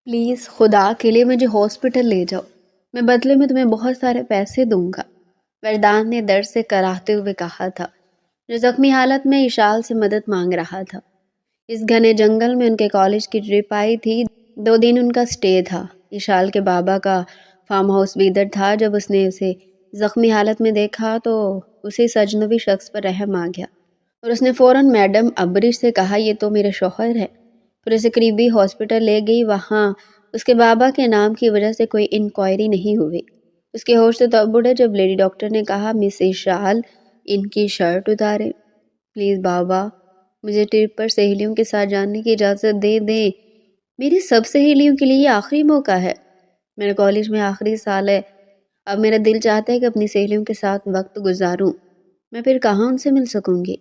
Please خدا کے لیے مجھے ہاسپٹل لے جاؤ، میں بدلے میں تمہیں بہت سارے پیسے دوں گا، وردان نے درد سے کراہتے ہوئے کہا تھا، جو زخمی حالت میں اشال سے مدد مانگ رہا تھا۔ اس گھنے جنگل میں ان کے کالج کی ٹرپ آئی تھی، 2 دن ان کا سٹے تھا۔ اشال کے بابا کا فارم ہاؤس بھی ادھر تھا۔ جب اس نے اسے زخمی حالت میں دیکھا تو اسے اس اجنبی شخص پر رحم آ گیا اور اس نے فوراً میڈم ابریش سے کہا، یہ تو میرے شوہر ہے۔ پھر اسے قریبی ہاسپٹل لے گئی۔ وہاں اس کے بابا کے نام کی وجہ سے کوئی انکوائری نہیں ہوئی۔ اس کے ہوش تو تب اڑے جب لیڈی ڈاکٹر نے کہا، مس اشال، ان کی شرٹ اتاریں پلیز بابا، مجھے ٹرپ پر سہیلیوں کے ساتھ جانے کی اجازت دے دیں، میری سب سہیلیوں کے لیے یہ آخری موقع ہے، میرے کالج میں آخری سال ہے، اب میرا دل چاہتا ہے کہ اپنی سہیلیوں کے ساتھ وقت گزاروں، میں پھر کہاں ان سے مل سکوں گی؟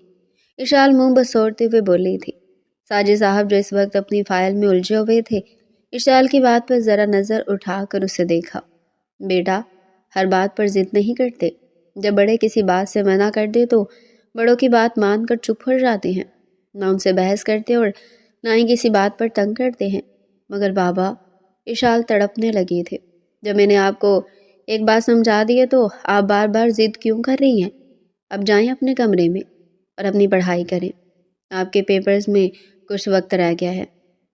اشال منہ بسوڑتے ہوئے بولی تھی۔ ساجد صاحب جو اس وقت اپنی فائل میں الجھے ہوئے تھے، اشال کی بات پر ذرا نظر اٹھا کر اسے دیکھا۔ بیٹا، ہر بات پر ضد نہیں کرتے، جب بڑے کسی بات سے منع کر دے تو بڑوں کی بات مان کر چپ ہو جاتے ہیں، نہ ان سے بحث کرتے اور نہ ہی کسی بات پر تنگ کرتے ہیں۔ مگر بابا، اشال تڑپنے لگے تھے، جب میں نے آپ کو ایک بات سمجھا دی ہے تو آپ بار بار ضد کیوں کر رہی ہیں؟ اب جائیں اپنے کمرے میں اور اپنی پڑھائی کریں، آپ کے پیپرز میں کچھ وقت رہ گیا ہے،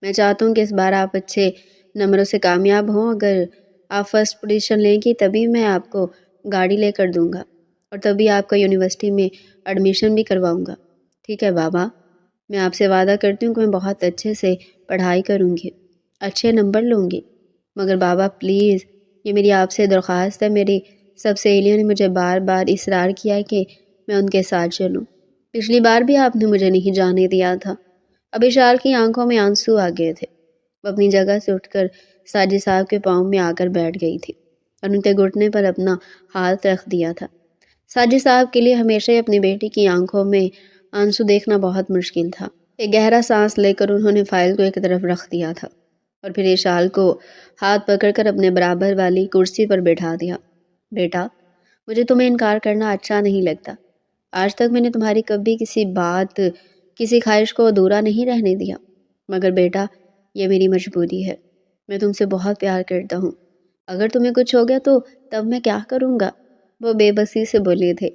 میں چاہتا ہوں کہ اس بار آپ اچھے نمبروں سے کامیاب ہوں، اگر آپ فرسٹ پوزیشن لیں گی تبھی میں آپ کو گاڑی لے کر دوں گا اور تبھی آپ کا یونیورسٹی میں ایڈمیشن بھی کرواؤں گا، ٹھیک ہے بابا؟ میں آپ سے وعدہ کرتی ہوں کہ میں بہت اچھے سے پڑھائی کروں گی، اچھے نمبر لوں گی، مگر بابا پلیز، یہ میری آپ سے درخواست ہے، میری سب سہیلیوں نے مجھے بار بار اصرار کیا ہے کہ میں ان کے ساتھ چلوں، پچھلی بار بھی آپ نے مجھے نہیں جانے دیا تھا۔ اب اشال کی آنکھوں میں آنسو آ گئے تھے، وہ اپنی جگہ سے اٹھ کر ساجد صاحب کے پاؤں میں آ کر بیٹھ گئی تھی اور ان کے گھٹنے پر اپنا ہاتھ رکھ دیا تھا۔ ساجد صاحب کے لیے ہمیشہ ہی اپنی بیٹی کی آنکھوں میں آنسو دیکھنا بہت مشکل تھا۔ ایک گہرا سانس لے کر انہوں نے فائل کو ایک طرف رکھ دیا تھا اور پھر اشال کو ہاتھ پکڑ کر اپنے برابر والی کرسی پر بٹھا دیا۔ بیٹا، مجھے تمہیں انکار کرنا اچھا نہیں لگتا، آج تک میں نے تمہاری کبھی کسی بات، کسی خواہش کو ادھورا نہیں رہنے دیا، مگر بیٹا یہ میری مجبوری ہے، میں تم سے بہت پیار کرتا ہوں، اگر تمہیں کچھ ہو گیا تو تب میں کیا کروں گا؟ وہ بے بسی سے بولے تھے۔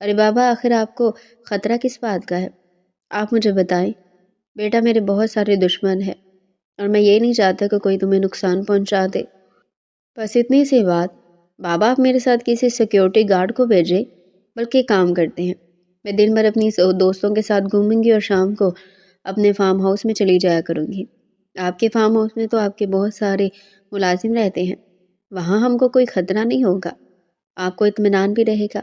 ارے بابا، آخر آپ کو خطرہ کس بات کا ہے؟ آپ مجھے بتائیں۔ بیٹا، میرے بہت سارے دشمن ہیں اور میں یہ نہیں چاہتا کہ کوئی تمہیں نقصان پہنچا دے، بس اتنی سی بات۔ بابا، آپ میرے ساتھ کسی سیکیورٹی گارڈ کو بھیجیں، بلکہ کام کرتے ہیں، میں دن بھر اپنی دوستوں کے ساتھ گھوموں گی اور شام کو اپنے فارم ہاؤس میں چلی جایا کروں گی۔ آپ کے فارم ہاؤس میں تو آپ کے بہت سارے ملازم رہتے ہیں، وہاں ہم کو کوئی خطرہ نہیں ہوگا، آپ کو اطمینان بھی رہے گا۔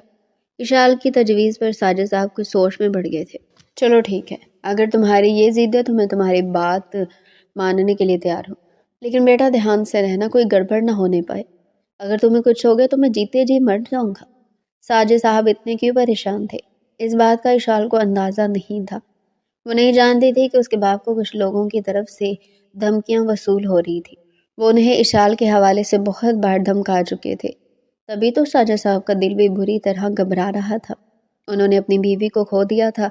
اشال کی تجویز پر ساجد صاحب کچھ سوچ میں پڑ گئے تھے۔ چلو ٹھیک ہے، اگر تمہاری یہ ضد ہے تو میں تمہاری بات ماننے کے لیے تیار ہوں، لیکن بیٹا دھیان سے رہنا، کوئی گڑبڑ نہ ہونے پائے، اگر تمہیں کچھ ہو گیا تو میں جیتے جی مر جاؤں گا۔ ساجد صاحب اتنے کیوں پریشان تھے؟ اس بات کا اشال کو اندازہ نہیں تھا۔ وہ نہیں جانتی تھی کہ اس کے باپ کو کچھ لوگوں کی طرف سے دھمکیاں وصول ہو رہی تھی، وہ انہیں اشال کے حوالے سے بہت بار دھمکا چکے تھے، تبھی تو ساجد صاحب کا دل بھی بری طرح گھبرا رہا تھا۔ انہوں نے اپنی بیوی کو کھو دیا تھا،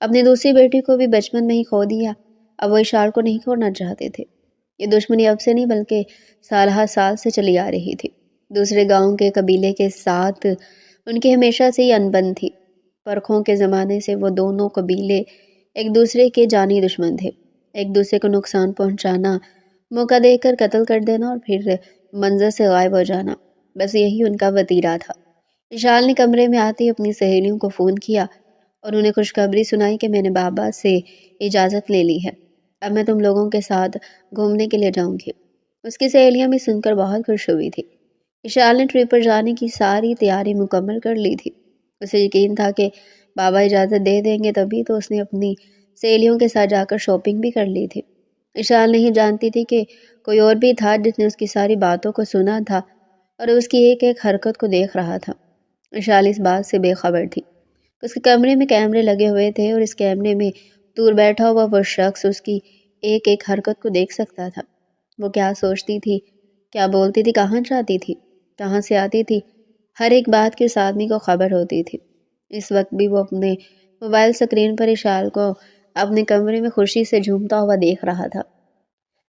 اپنی دوسری بیٹی کو بھی بچپن میں ہی کھو دیا، اب وہ اشال کو نہیں کھونا چاہتے تھے۔ یہ دشمنی اب سے نہیں بلکہ سال ہر سال سے چلی آ رہی تھی۔ دوسرے گاؤں کے قبیلے کے ساتھ ان کی ہمیشہ سے ہی انبن تھی، پرکھوں کے زمانے سے وہ دونوں قبیلے ایک دوسرے کے جانی دشمن تھے، ایک دوسرے کو نقصان پہنچانا، موقع دے کر قتل کر دینا اور پھر منظر سے غائب ہو جانا، بس یہی ان کا وتیرہ تھا۔ اشال نے کمرے میں آتے ہی اپنی سہیلیوں کو فون کیا اور انہیں خوشخبری سنائی کہ میں نے بابا سے اجازت لے لی ہے، اب میں تم لوگوں کے ساتھ گھومنے کے لیے جاؤں گی۔ اس کی سہیلیاں بھی سن کر بہت خوش ہوئی تھی۔ اشال نے ٹرپ پر جانے کی ساری تیاری مکمل کر لی تھی، اسے یقین تھا کہ بابا اجازت دے دیں گے، تبھی تو اس نے اپنی سہیلیوں کے ساتھ جا کر شاپنگ بھی کر لی تھی۔ اشال نہیں جانتی تھی کہ کوئی اور بھی تھا جس نے اس کی ساری باتوں کو سنا تھا اور اس کی ایک ایک حرکت کو دیکھ رہا تھا۔ اشال اس بات سے بے خبر تھی، اس کے کمرے میں کیمرے لگے ہوئے تھے اور اس کیمرے میں دور بیٹھا ہوا وہ شخص اس کی ایک ایک حرکت کو دیکھ سکتا تھا۔ وہ کیا سوچتی تھی، کیا بولتی تھی، کہاں جاتی تھی، کہاں سے آتی تھی، ہر ایک بات کی اس آدمی کو خبر ہوتی تھی۔ اس وقت بھی وہ اپنے موبائل سکرین پر اشال کو اپنے کمرے میں خوشی سے جھومتا ہوا دیکھ رہا تھا۔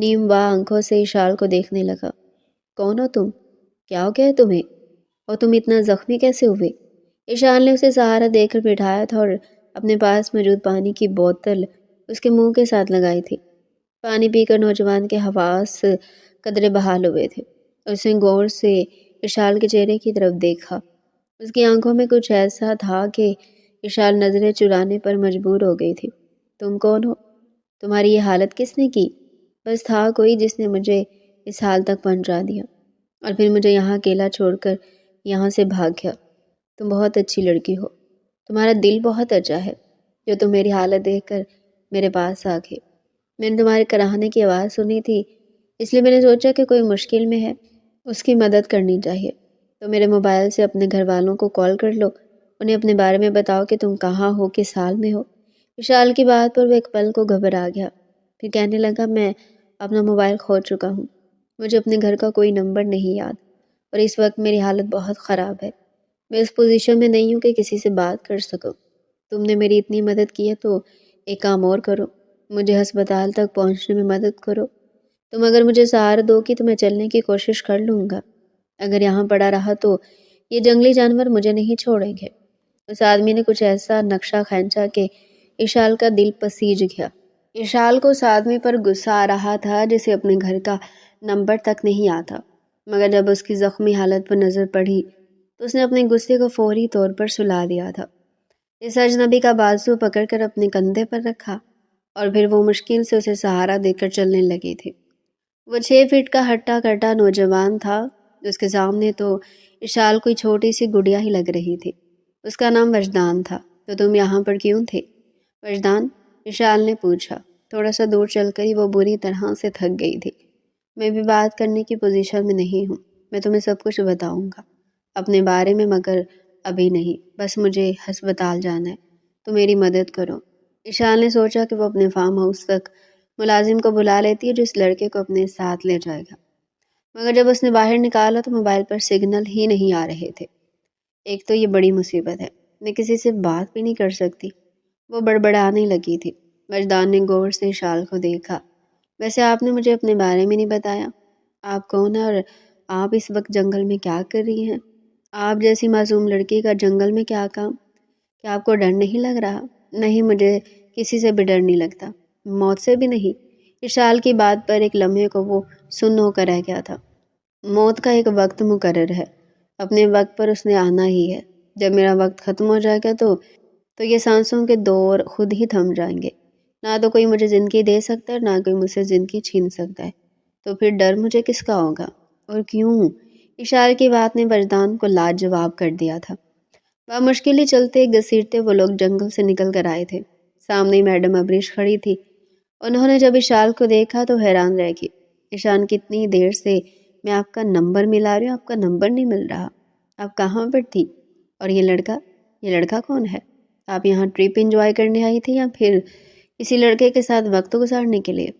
نیم وا آنکھوں سے اشال کو دیکھنے لگا۔ کون ہو تم؟ کیا ہو گیا ہے تمہیں؟ اور تم اتنا زخمی کیسے ہوئے؟ اشال نے اسے سہارا دے کر بٹھایا تھا اور اپنے پاس موجود پانی کی بوتل اس کے منہ کے ساتھ لگائی تھی۔ پانی پی کر نوجوان کے حواس قدرے بحال ہوئے تھے۔ اس نے غور سے اشال کے چہرے کی طرف دیکھا۔ اس کی آنکھوں میں کچھ ایسا تھا کہ اشال نظریں چرانے پر مجبور ہو گئی تھی۔ تم کون ہو؟ تمہاری یہ حالت کس نے کی؟ بس تھا کوئی جس نے مجھے اس حال تک پہنچا دیا اور پھر مجھے یہاں اکیلا چھوڑ کر یہاں سے بھاگ گیا۔ تم بہت اچھی لڑکی ہو، تمہارا دل بہت اچھا ہے جو تم میری حالت دیکھ کر میرے پاس آ گئے۔ میں نے تمہارے کراہنے کی آواز سنی تھی، اس لیے میں نے سوچا کہ کوئی مشکل میں ہے، اس کی مدد کرنی چاہیے۔ تو میرے موبائل سے اپنے گھر والوں کو کال کر لو، انہیں اپنے بارے میں بتاؤ کہ تم کہاں ہو، کس حال میں ہو۔ وشال کی بات پر وہ ایک پل کو گھبرا گیا، پھر کہنے لگا میں اپنا موبائل کھو چکا ہوں، مجھے اپنے گھر کا کوئی نمبر نہیں یاد اور اس وقت میری حالت بہت خراب ہے، میں اس پوزیشن میں نہیں ہوں کہ کسی سے بات کر سکوں۔ تم نے میری اتنی مدد کی ہے تو ایک کام اور کرو، مجھے ہسپتال تک پہنچنے میں مدد کرو۔ تم اگر مجھے سہارا دو گی تو میں چلنے کی کوشش کر لوں گا، اگر یہاں پڑا رہا تو یہ جنگلی جانور مجھے نہیں چھوڑیں گے۔ اس آدمی نے کچھ ایسا نقشہ کھینچا کہ اشال کا دل پسیج گیا۔ اشال کو اس آدمی پر غصہ آ رہا تھا جسے اپنے گھر کا نمبر تک نہیں آتا، مگر جب اس کی زخمی حالت پر نظر پڑی تو اس نے اپنے غصے کو فوری طور پر سلا دیا تھا۔ اس اجنبی کا بازو پکڑ کر اپنے کندھے پر رکھا اور پھر وہ مشکل سے اسے سہارا دے کر چلنے لگی تھی۔ وہ 6 فٹ کا ہٹا کٹا نوجوان تھا، اس کے سامنے تو اشال کوئی چھوٹی سی گڑیا ہی لگ رہی تھی۔ اس کا نام وجدان تھا۔ تو تم یہاں پر کیوں تھے؟ وجدان، اشال نے پوچھا۔ تھوڑا سا دور چل کر ہی وہ بری طرح سے تھک گئی تھی۔ میں بھی بات کرنے کی پوزیشن میں نہیں ہوں، میں تمہیں سب کچھ بتاؤں گا اپنے بارے میں، مگر ابھی نہیں، بس مجھے ہسپتال جانا ہے، تو میری مدد کرو۔ اشال نے سوچا کہ وہ اپنے فارم ہاؤس تک ملازم کو بلا لیتی ہے جو اس لڑکے کو اپنے ساتھ لے جائے گا، مگر جب اس نے باہر نکالا تو موبائل پر سگنل ہی نہیں آ رہے تھے۔ ایک تو یہ بڑی مصیبت ہے، میں کسی سے بات بھی نہیں کر سکتی، وہ بڑبڑانے لگی تھی۔ وجدان نے غور سے اشال کو دیکھا۔ ویسے آپ نے مجھے اپنے بارے میں نہیں بتایا، آپ کون ہیں اور آپ اس وقت جنگل میں کیا کر رہی ہیں؟ آپ جیسی معصوم لڑکی کا جنگل میں کیا کام؟ کیا آپ کو ڈر نہیں لگ رہا؟ نہیں، مجھے کسی سے بھی ڈر نہیں لگتا، موت سے بھی نہیں۔ اشال کی بات پر ایک لمحے کو وہ سن ہو کر رہ گیا تھا۔ موت کا ایک وقت مقرر ہے، اپنے وقت پر اس نے آنا ہی ہے۔ جب میرا وقت ختم ہو جائے گا تو یہ سانسوں کے دور خود ہی تھم جائیں گے، نہ تو کوئی مجھے زندگی دے سکتا ہے نہ کوئی مجھ سے زندگی چھین سکتا ہے، تو پھر ڈر مجھے کس کا ہوگا اور کیوں؟ اشال کی بات نے وجدان کو لاجواب کر دیا تھا۔ وہ مشکل ہی چلتے گھسیٹتے وہ لوگ جنگل سے نکل کر آئے تھے۔ سامنے میڈم ابریش کھڑی تھی۔ انہوں نے جب اشال کو دیکھا تو حیران رہ گئی۔ اشان، کتنی دیر سے میں آپ کا نمبر ملا رہی ہوں، آپ کا نمبر نہیں مل رہا، آپ کہاں پر تھی؟ اور یہ لڑکا کون ہے؟ آپ یہاں ٹرپ انجوائے کرنے آئی تھی یا پھر کسی لڑکے کے ساتھ وقت گزارنے کے لیے؟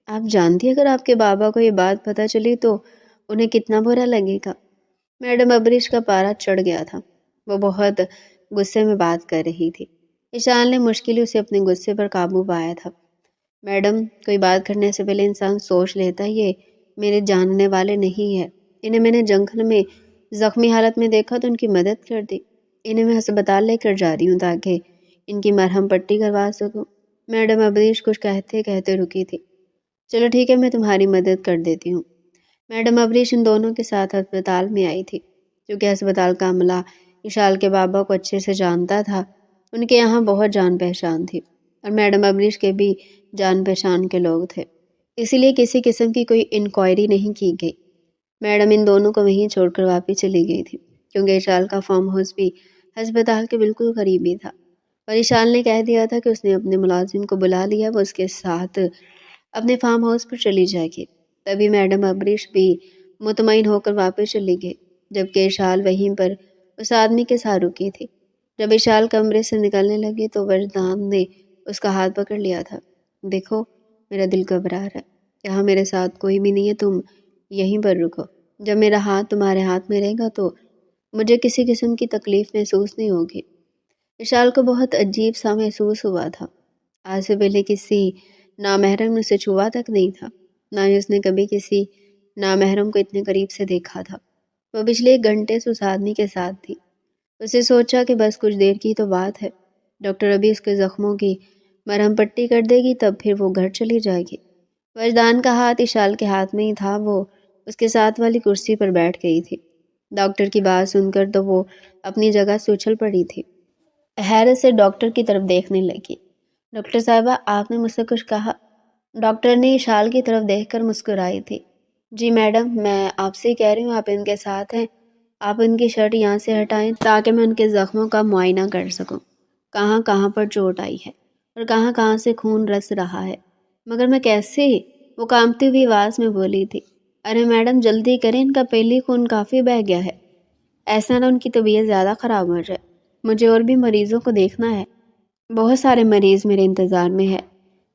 آپ جانتی اگر آپ کے بابا کو یہ بات پتہ چلی تو انہیں کتنا برا لگے گا۔ میڈم ابریش کا پارا چڑھ گیا تھا، وہ بہت غصے میں بات کر رہی تھی۔ اشان نے مشکل اسے اپنے غصے پر قابو پایا تھا۔ میڈم، کوئی بات کرنے سے پہلے انسان سوچ لیتا ہے، یہ میرے جاننے والے نہیں ہے، انہیں میں نے جنگل میں زخمی حالت میں دیکھا تو ان کی مدد کر دی، انہیں میں ہسپتال لے کر جا رہی ہوں تاکہ ان کی مرہم پٹی کروا سکوں۔ میڈم ابریش کچھ کہتے کہتے رکی تھی۔ چلو ٹھیک ہے، میں تمہاری مدد کر دیتی ہوں۔ میڈم ابریش ان دونوں کے ساتھ ہسپتال میں آئی تھی، کیونکہ ہسپتال کا عملہ اشال کے بابا کو اچھے سے جانتا تھا۔ ان کے یہاں بہت جان پہچان تھی اور میڈم ابریش کے بھی جان پہچان کے لوگ تھے، اسی لیے کسی قسم کی کوئی انکوائری نہیں کی گئی۔ میڈم ان دونوں کو وہیں چھوڑ کر واپس چلی گئی تھی، کیونکہ اشال کا فارم ہاؤس بھی ہسپتال کے بالکل قریب ہی تھا اور اشال نے کہہ دیا تھا کہ اس نے اپنے ملازم کو بلا لیا، وہ اس کے ساتھ اپنے فارم ہاؤس پر چلی جائے گی۔ تبھی میڈم ابریش بھی مطمئن ہو کر واپس چلی گئی، جبکہ اشال وہیں پر اس آدمی کے ساتھ رکی تھی۔ جب اشال کمرے سے نکلنے لگی تو وجدان نے اس کا ہاتھ پکڑ لیا تھا۔ دیکھو، میرا دل گھبرا رہا ہے، یہاں میرے ساتھ کوئی بھی نہیں ہے، تم یہیں پر رکو، جب میرا ہاتھ تمہارے ہاتھ میں رہے گا تو مجھے کسی قسم کی تکلیف محسوس نہیں ہوگی۔ اشال کو بہت عجیب سا محسوس ہوا تھا، آج سے پہلے کسی نامحرم نے اسے چھوا تک نہیں تھا، نہ ہی اس نے کبھی کسی نامحرم کو اتنے قریب سے دیکھا تھا۔ وہ پچھلے 1 گھنٹے سے اس آدمی کے ساتھ تھی۔ اسے سوچا کہ بس کچھ دیر کی تو بات ہے، ڈاکٹر ابھی اس کے زخموں کی مرہم پٹی کر دے گی، تب پھر وہ گھر چلی جائے گی۔ وجدان کا ہاتھ اشال کے ہاتھ میں ہی تھا، وہ اس کے ساتھ والی کرسی پر بیٹھ گئی تھی۔ ڈاکٹر کی بات سن کر تو وہ اپنی جگہ سے اچھل پڑی تھی، حیرت سے ڈاکٹر کی طرف دیکھنے لگی۔ ڈاکٹر صاحبہ، آپ نے مجھ سے کچھ کہا؟ ڈاکٹر نے اشال کی طرف دیکھ کر مسکرائی تھی۔ جی میڈم، میں آپ سے کہہ رہی ہوں آپ ان کے ساتھ ہیں، آپ ان کی شرٹ یہاں سے ہٹائیں تاکہ میں ان کے زخموں کا معائنہ کر سکوں، کہاں کہاں پر چوٹ آئی ہے اور کہاں کہاں سے خون رس رہا ہے۔ مگر میں کیسے؟ وہ کانپتی ہوئی آواز میں بولی تھی۔ ارے میڈم جلدی کریں، ان کا پہلی خون کافی بہہ گیا ہے، ایسا نہ ان کی طبیعت زیادہ خراب ہو جائے۔ مجھے اور بھی مریضوں کو دیکھنا ہے، بہت سارے مریض میرے انتظار میں ہے۔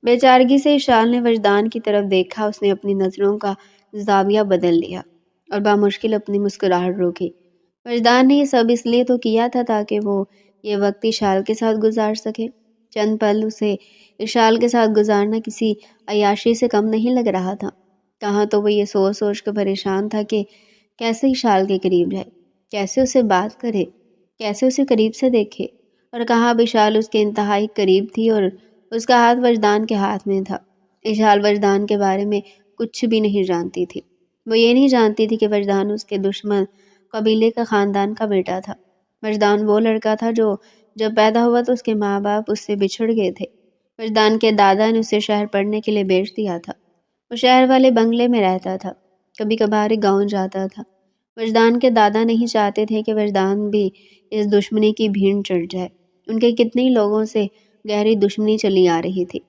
بے چارگی سے اشال نے وجدان کی طرف دیکھا، اس نے اپنی نظروں کا زاویہ بدل لیا اور بامشکل اپنی مسکراہٹ روکی۔ وجدان نے یہ سب اس لیے تو کیا تھا تاکہ وہ یہ وقت اشال کے ساتھ گزار سکے۔ چند پل اسے اشال کے ساتھ گزارنا کسی عیاشی سے کم نہیں لگ رہا تھا۔ کہاں تو وہ یہ سوچ سوچ کر پریشان تھا کہ کیسے اشال کے قریب جائے، کیسے اسے بات کرے، کیسے اسے قریب سے دیکھے، اور کہاں اب اشال اس کے انتہائی قریب تھی اور اس کا ہاتھ وجدان کے ہاتھ میں تھا۔ اشال وجدان کے بارے میں کچھ بھی نہیں جانتی تھی۔ وہ یہ نہیں جانتی تھی کہ وجدان اس کے دشمن قبیلے کا خاندان کا بیٹا تھا۔ وجدان وہ لڑکا تھا جو جب پیدا ہوا تو اس کے ماں باپ اس سے بچھڑ گئے تھے۔ وجدان کے دادا نے اسے شہر پڑھنے کے لیے بھیج دیا تھا۔ وہ شہر والے بنگلے میں رہتا تھا، کبھی کبھار گاؤں جاتا تھا۔ وجدان کے دادا نہیں چاہتے تھے کہ وجدان بھی اس دشمنی کی بھین چڑھ جائے۔ ان کے کتنے ہی لوگوں سے گہری دشمنی چلی آ رہی تھی،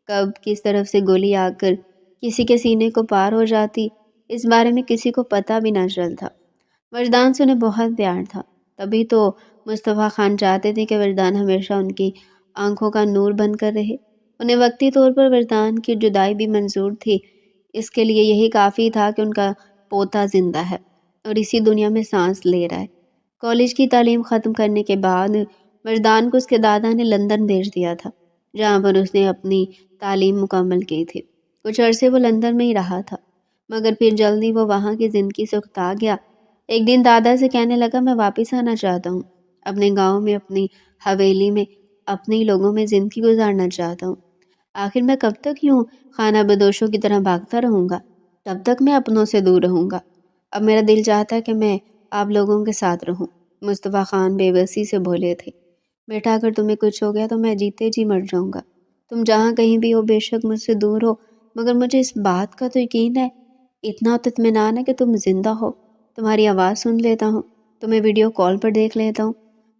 کب کس طرف سے گولی آ کر کسی کے سینے کو پار ہو جاتی، اس بارے میں کسی کو پتہ بھی نہ چلتا۔ وجدان سے انہیں بہت پیار تھا، تبھی تو مصطفیٰ خان چاہتے تھے کہ وجدان ہمیشہ ان کی آنکھوں کا نور بن کر رہے۔ انہیں وقتی طور پر وجدان کی جدائی بھی منظور تھی، اس کے لیے یہی کافی تھا کہ ان کا پوتا زندہ ہے اور اسی دنیا میں سانس لے رہا ہے۔ کالج کی تعلیم ختم کرنے کے بعد وجدان کو اس کے دادا نے لندن بھیج دیا تھا، جہاں پر اس نے اپنی تعلیم مکمل کی تھی۔ کچھ عرصے وہ لندن میں ہی رہا تھا، مگر پھر جلدی وہ وہاں کی زندگی سے اکتا گیا۔ ایک دن دادا سے کہنے لگا، میں واپس آنا چاہتا ہوں، اپنے گاؤں میں، اپنی حویلی میں، اپنے ہی لوگوں میں زندگی گزارنا چاہتا ہوں۔ آخر میں کب تک یوں خانہ بدوشوں کی طرح بھاگتا رہوں گا؟ تب تک میں اپنوں سے دور رہوں گا۔ اب میرا دل چاہتا ہے کہ میں آپ لوگوں کے ساتھ رہوں۔ مصطفیٰ خان بے بسی سے بولے تھے۔ بیٹا اگر تمہیں کچھ ہو گیا تو میں جیتے جی مر جاؤں گا۔ تم جہاں کہیں بھی ہو، بے شک مجھ سے دور ہو، مگر مجھے اس بات کا تو یقین ہے، اتنا تو اطمینان ہے کہ تم زندہ ہو۔ تمہاری آواز سن لیتا ہوں، تمہیں ویڈیو کال پر دیکھ لیتا ہوں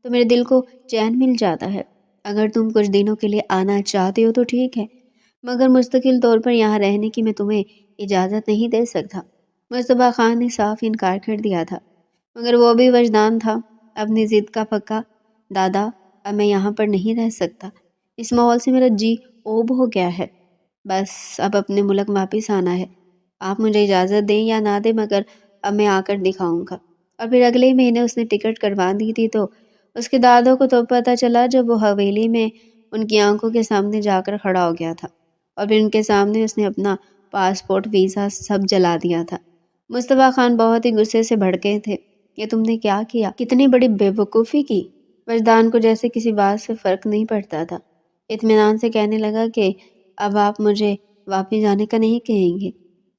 تو میرے دل کو چین مل جاتا ہے۔ اگر تم کچھ دنوں کے لیے آنا چاہتے ہو تو ٹھیک ہے، مگر مستقل طور پر یہاں رہنے کی میں تمہیں اجازت نہیں دے سکتا۔ مصطفیٰ خان نے صاف انکار کر دیا تھا، مگر وہ بھی وجدان تھا اپنی ضد کا پکا۔ دادا، اب میں یہاں پر نہیں رہ سکتا، اس ماحول سے میرا جی اوب ہو گیا ہے، بس اب اپنے ملک واپس آنا ہے۔ آپ مجھے اجازت دیں یا نہ دیں، مگر اب میں آ کر دکھاؤں گا۔ اور پھر اگلے مہینے اس نے ٹکٹ کروا دی تھی تو اس کے دادوں کو تو پتہ چلا جب وہ حویلی میں ان کی آنکھوں کے سامنے جا کر کھڑا ہو گیا تھا، اور پھر ان کے سامنے اس نے اپنا پاسپورٹ، ویزا سب جلا دیا تھا۔ مصطفیٰ خان بہت ہی غصے سے بھڑکے تھے۔ یہ تم نے کیا کیا؟ کتنی بڑی بے وقوفی کی! وجدان کو جیسے کسی بات سے فرق نہیں پڑتا تھا، اطمینان سے کہنے لگا کہ اب آپ مجھے واپس جانے کا نہیں کہیں گے،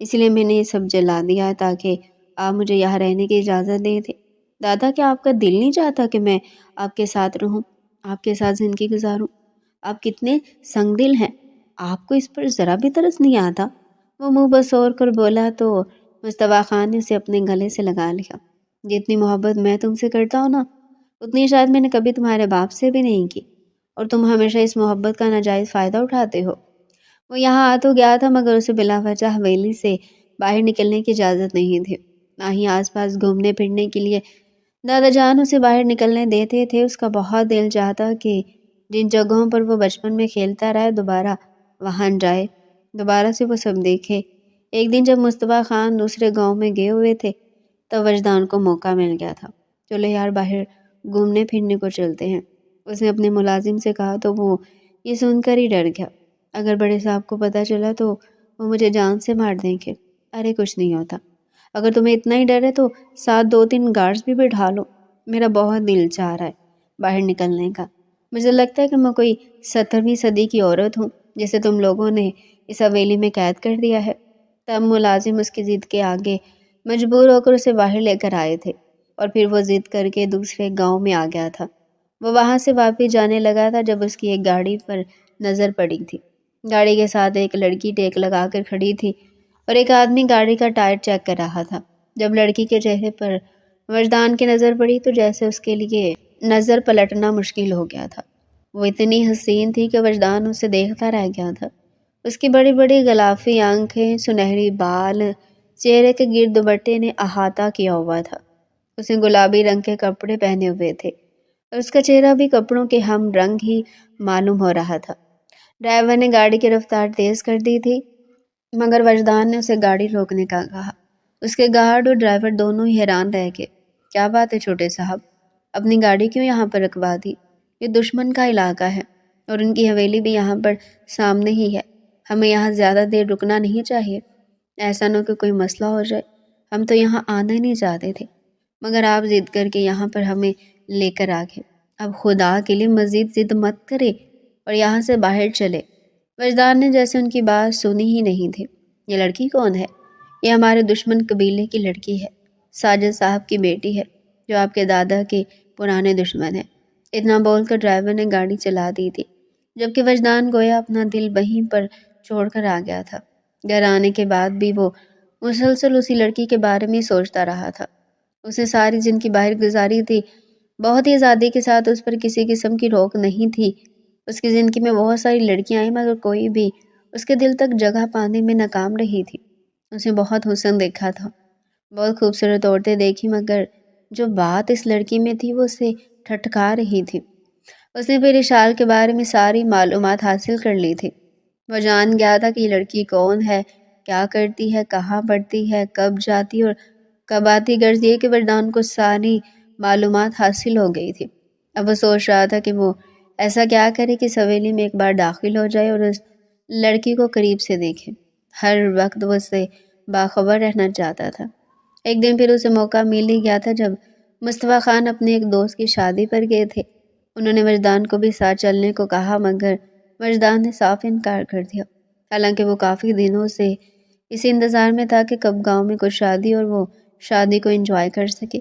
اس لیے میں نے یہ سب جلا دیا تاکہ آپ مجھے یہاں رہنے کی اجازت دیں تھے۔ دادا، کیا آپ کا دل نہیں چاہتا کہ میں آپ کے ساتھ رہوں، آپ کے ساتھ زندگی گزاروں؟ آپ کتنے سنگ دل ہیں، آپ کو اس پر ذرا بھی ترس نہیں آتا؟ وہ منہ بسور کر بولا تو مصطفیٰ خان نے اسے اپنے گلے سے لگا لیا۔ جتنی محبت میں تم سے کرتا ہوں نا، اتنی شاید میں نے کبھی تمہارے باپ سے بھی نہیں کی، اور تم ہمیشہ اس محبت کا ناجائز فائدہ اٹھاتے ہو۔ وہ یہاں آ تو گیا تھا، مگر اسے بلا وجہ حویلی سے باہر نکلنے کی اجازت نہیں تھی، نہ ہی آس پاس گھومنے پھرنے کے لیے دادا جان اسے باہر نکلنے دیتے تھے۔ اس کا بہت دل چاہتا کہ جن جگہوں پر وہ بچپن میں کھیلتا رہا دوبارہ وہاں جائے، دوبارہ سے وہ سب دیکھے۔ ایک دن جب مصطفیٰ خان دوسرے گاؤں میں گئے ہوئے تھے تو وجدان کو موقع مل گیا تھا۔ چلو یار، باہر گھومنے پھرنے کو چلتے ہیں، اس نے اپنے ملازم سے کہا تو وہ یہ سن کر ہی ڈر گیا۔ اگر بڑے صاحب کو پتہ چلا تو وہ مجھے جان سے مار دیں گے۔ ارے کچھ نہیں ہوتا، اگر تمہیں اتنا ہی ڈر ہے تو ساتھ 2-3 گارڈز بھی بٹھا لو۔ میرا بہت دل چاہ رہا ہے باہر نکلنے کا۔ مجھے لگتا ہے کہ میں کوئی 17ویں صدی کی عورت ہوں جسے تم لوگوں نے اس حویلی میں قید کر دیا ہے۔ تب ملازم اس کی ضد کے آگے مجبور ہو کر اسے باہر لے کر آئے تھے، اور پھر وہ ضد کر کے دوسرے گاؤں میں آ گیا تھا۔ وہ وہاں سے واپس جانے لگا تھا جب اس کی ایک گاڑی پر نظر پڑی تھی۔ گاڑی کے ساتھ ایک لڑکی ٹیک لگا کر کھڑی تھی اور ایک آدمی گاڑی کا ٹائر چیک کر رہا تھا۔ جب لڑکی کے چہرے پر وجدان کی نظر پڑی تو جیسے اس کے لیے نظر پلٹنا مشکل ہو گیا تھا۔ وہ اتنی حسین تھی کہ وجدان اسے دیکھتا رہ گیا تھا۔ اس کی بڑی بڑی غلافی آنکھیں، سنہری بال، چہرے کے گرد دوپٹے نے احاطہ کیا ہوا تھا۔ اس نے گلابی رنگ کے کپڑے پہنے ہوئے تھے اور اس کا چہرہ بھی کپڑوں کے ہم رنگ ہی معلوم ہو رہا تھا۔ ڈرائیور نے گاڑی کی رفتار تیز کر دی تھی، مگر وجدان نے اسے گاڑی روکنے کا کہا۔ اس کے گارڈ اور ڈرائیور دونوں ہی حیران رہ گئے۔ کیا بات ہے چھوٹے صاحب، اپنی گاڑی کیوں یہاں پر رکوا دی؟ یہ دشمن کا علاقہ ہے اور ان کی حویلی بھی یہاں پر سامنے ہی ہے۔ ہمیں یہاں زیادہ دیر رکنا نہیں چاہیے، ایسا نہ کہ کوئی مسئلہ ہو جائے۔ ہم تو یہاں آنا ہی نہیں چاہتے تھے، مگر آپ ضد کر کے یہاں پر ہمیں لے کر آ گئے۔ اب خدا کے لیے مزید ضد مت کرے اور یہاں سے باہر چلے۔ وجدان نے جیسے ان کی بات سنی ہی نہیں تھی۔ یہ لڑکی کون ہے؟ یہ ہمارے دشمن قبیلے کی لڑکی ہے، ساجد صاحب کی بیٹی ہے، جو آپ کے دادا کے پرانے دشمن ہیں۔ اتنا بول کر ڈرائیور نے گاڑی چلا دی تھی، جبکہ وجدان گویا اپنا دل وہیں پر چھوڑ کر آ گیا تھا۔ گھر آنے کے بعد بھی وہ مسلسل اسی لڑکی کے بارے میں سوچتا رہا تھا۔ اس نے ساری زندگی باہر گزاری تھی، بہت ہی آزادی کے ساتھ، اس پر کسی قسم کی روک نہیں تھی۔ اس کی زندگی میں بہت ساری لڑکیاں آئیں مگر کوئی بھی اس کے دل تک جگہ پانے میں ناکام رہی تھی۔ اس نے بہت حسن دیکھا تھا، بہت خوبصورت عورتیں دیکھی، مگر جو بات اس لڑکی میں تھی وہ اسے ٹھٹکا رہی تھی۔ اس نے پھر اشال کے بارے میں ساری معلومات حاصل کر لی تھی۔ وہ جان گیا تھا کہ یہ لڑکی کون ہے، کیا کرتی ہے، کہاں پڑھتی ہے، کب جاتی اور کب آتی۔ غرض یہ کہ وجدان کو ساری معلومات حاصل ہو گئی تھی۔ اب وہ سوچ رہا تھا کہ وہ ایسا کیا کرے کہ اس حویلی میں ایک بار داخل ہو جائے اور اس لڑکی کو قریب سے دیکھے۔ ہر وقت وہ اس سے باخبر رہنا چاہتا تھا۔ ایک دن پھر اسے موقع مل ہی گیا تھا جب مصطفیٰ خان اپنے ایک دوست کی شادی پر گئے تھے۔ انہوں نے وجدان کو بھی ساتھ چلنے کو کہا، مگر وجدان نے صاف انکار کر دیا۔ حالانکہ وہ کافی دنوں سے اسی انتظار میں تھا کہ کب گاؤں میں کچھ شادی اور وہ شادی کو انجوائے کر سکے،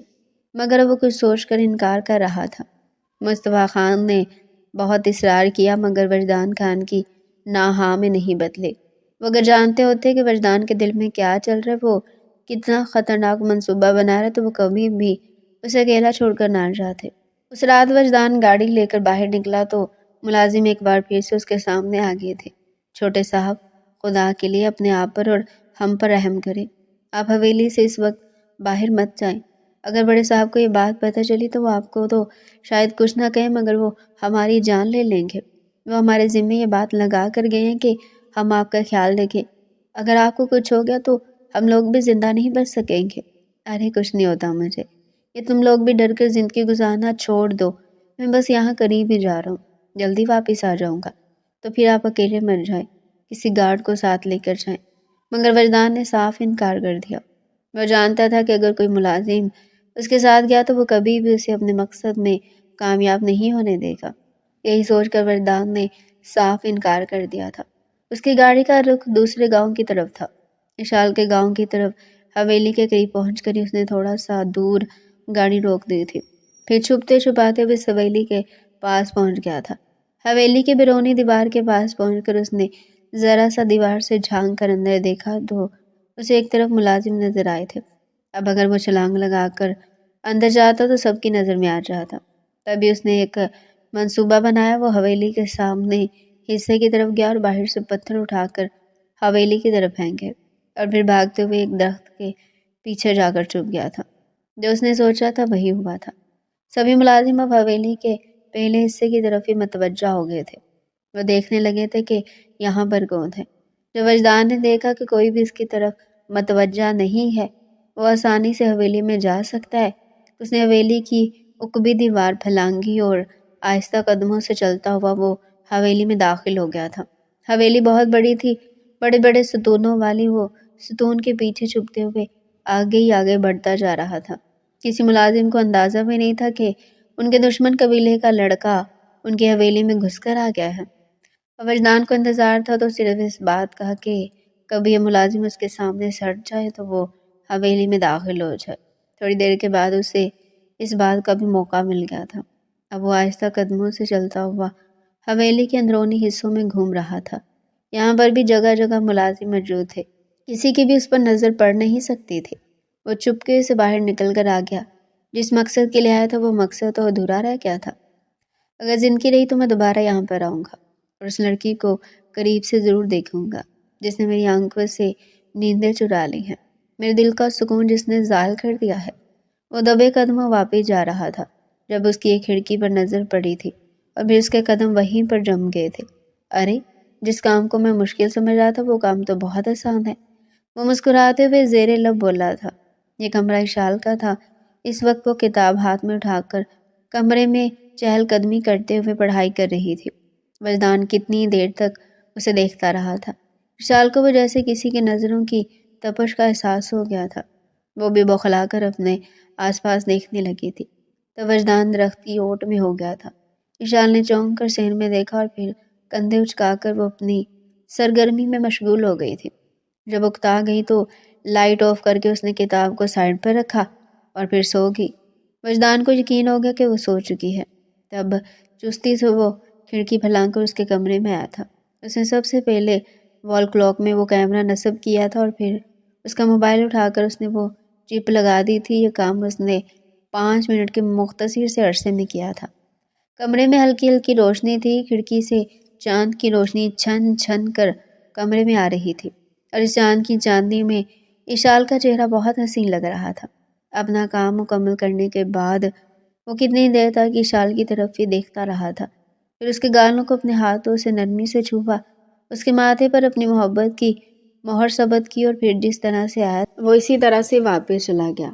مگر وہ کچھ سوچ کر انکار کر رہا تھا۔ مصطفیٰ خان نے بہت اصرار کیا مگر وجدان خان کی نہ ہاں میں نہیں بدلے۔ وہ اگر جانتے ہوتے کہ وجدان کے دل میں کیا چل رہا ہے، وہ کتنا خطرناک منصوبہ بنا رہا، تو وہ کبھی بھی اسے اکیلا چھوڑ کر نہ جاتے۔ اس رات وجدان گاڑی لے کر باہر نکلا تو ملازم ایک بار پھر سے اس کے سامنے آ گئے تھے۔ چھوٹے صاحب، خدا کے لیے اپنے آپ پر اور ہم پر رحم کریں۔ آپ حویلی سے اس وقت باہر مت جائیں۔ اگر بڑے صاحب کو یہ بات پتہ چلی تو وہ آپ کو تو شاید کچھ نہ کہیں، مگر وہ ہماری جان لے لیں گے۔ وہ ہمارے ذمے یہ بات لگا کر گئے ہیں کہ ہم آپ کا خیال رکھیں۔ اگر آپ کو کچھ ہو گیا تو ہم لوگ بھی زندہ نہیں بچ سکیں گے۔ ارے کچھ نہیں ہوتا مجھے، یہ تم لوگ بھی ڈر کر زندگی گزارنا چھوڑ دو۔ میں بس یہاں قریب ہی جا رہا ہوں، جلدی واپس آ جاؤں گا۔ تو پھر آپ اکیلے مر جائیں، کسی گارڈ کو ساتھ لے کر جائیں۔ مگر وجدان نے صاف انکار کر دیا۔ وہ جانتا تھا کہ اگر کوئی ملازم اس کے ساتھ گیا تو وہ کبھی بھی اسے اپنے مقصد میں کامیاب نہیں ہونے دے گا۔ یہی سوچ کر وجدان نے صاف انکار کر دیا تھا۔ اس کی گاڑی کا رخ دوسرے گاؤں کی طرف تھا، اشال کے گاؤں کی طرف۔ حویلی کے قریب پہنچ کر اس نے تھوڑا سا دور گاڑی روک دی تھی، پھر چھپتے چھپاتے ہوئے اس حویلی کے پاس پہنچ گیا تھا۔ حویلی کے بیرونی دیوار کے پاس پہنچ کر اس نے ذرا سا دیوار سے جھانک کر اندر دیکھا تو اسے ایک طرف ملازم نظر آئے تھے۔ اب اگر وہ چھلانگ لگا کر اندر جاتا تو سب کی نظر میں آ جاتا۔ تبھی اس نے ایک منصوبہ بنایا۔ وہ حویلی کے سامنے حصے کی طرف گیا اور باہر سے پتھر اٹھا کر حویلی کی طرف پھینکے، اور پھر بھاگتے ہوئے ایک درخت کے پیچھے جا کر چھپ گیا تھا۔ جو اس نے سوچا تھا وہی ہوا تھا۔ سبھی ملازم اب حویلی کے پہلے حصے کی طرف ہی متوجہ ہو گئے تھے۔ وہ دیکھنے لگے تھے کہ یہاں پر کون ہے۔ جب وجدان نے دیکھا کہ کوئی بھی اس کی طرف متوجہ نہیں ہے، وہ آسانی سے حویلی میں جا سکتا ہے، اس نے حویلی کی عقبی دیوار پھلانگی اور آہستہ قدموں سے چلتا ہوا وہ حویلی میں داخل ہو گیا تھا۔ حویلی بہت بڑی تھی بڑے بڑے ستونوں والی وہ ستون کے پیچھے چھپتے ہوئے آگے ہی آگے بڑھتا جا رہا تھا۔ کسی ملازم کو اندازہ بھی نہیں تھا کہ ان کے دشمن قبیلے کا لڑکا ان کی حویلی میں گھس کر آ گیا ہے۔ وجدان کو انتظار تھا تو صرف اس بات کا کہ کبھی یہ ملازم اس کے سامنے سے ہٹ جائے تو وہ حویلی میں داخل ہو جائے۔ تھوڑی دیر کے بعد اسے اس بات کا بھی موقع مل گیا تھا۔ اب وہ آہستہ قدموں سے چلتا ہوا حویلی کے اندرونی حصوں میں گھوم رہا تھا۔ یہاں پر بھی جگہ جگہ ملازم موجود تھے، کسی کی بھی اس پر نظر پڑ نہیں سکتی تھی۔ وہ چپکے سے باہر نکل کر آ گیا۔ جس مقصد کے لیے آیا تھا وہ مقصد تو ادھورا رہ گیا تھا۔ اگر زندگی رہی تو میں دوبارہ یہاں پر آؤں گا اور اس لڑکی کو قریب سے ضرور دیکھوں گا جس نے میری آنکھوں سے نیندیں چرا لی ہیں، میرے دل کا سکون جس نے زائل کر دیا ہے۔ وہ دبے قدموں واپس جا رہا تھا جب اس کی ایک کھڑکی پر نظر پڑی تھی اور پھر اس کے قدم وہیں پر جم گئے تھے۔ ارے، جس کام کو میں مشکل سمجھ رہا تھا وہ کام تو بہت آسان ہے، وہ مسکراتے ہوئے زیر لب بولا تھا۔ یہ کمرہ اشال کا تھا۔ اس وقت وہ کتاب ہاتھ میں اٹھا کر کمرے میں چہل قدمی کرتے ہوئے پڑھائی کر رہی تھی۔ وجدان کتنی دیر تک اسے دیکھتا رہا تھا۔ اشال کو وہ جیسے کسی کی نظروں کی تپش کا احساس ہو گیا تھا۔ وہ بھی بوکھلا کر اپنے آس پاس دیکھنے لگی تھی تو وجدان درخت کی اوٹ میں ہو گیا تھا۔ اشال نے چونک کر صحن میں دیکھا اور پھر کندھے اچکا کر وہ اپنی سرگرمی میں مشغول ہو گئی تھی۔ جب اکتا گئی تو لائٹ آف کر کے اس نے کتاب کو سائڈ پر رکھا اور پھر سو گئی۔ وجدان کو یقین ہو گیا کہ وہ سو چکی ہے۔ تب چستی سے وہ کھڑکی پھیلا کر اس کے کمرے میں آیا تھا۔ اس نے سب سے پہلے وال کلاک میں وہ کیمرہ نصب کیا تھا اور پھر اس کا موبائل اٹھا کر اس نے وہ چپ لگا دی تھی۔ یہ کام اس نے 5 منٹ کے مختصر سے عرصے میں کیا تھا۔ کمرے میں ہلکی ہلکی روشنی تھی، کھڑکی سے چاند کی روشنی چھن چھن کر کمرے میں آ رہی تھی اور اس چاند کی چاندنی میں اشال کا چہرہ بہت حسین لگ رہا تھا۔ اپنا کام مکمل کرنے کے بعد وہ کتنی دیر تک اشال کی طرف ہی دیکھتا رہا تھا، پھر اس کے گالوں کو اپنے ہاتھوں سے نرمی سے چھوا، اس کے ماتھے پر اپنی محبت کی مہر ثبت کی اور پھر جس طرح سے آیا وہ اسی طرح سے واپس چلا گیا۔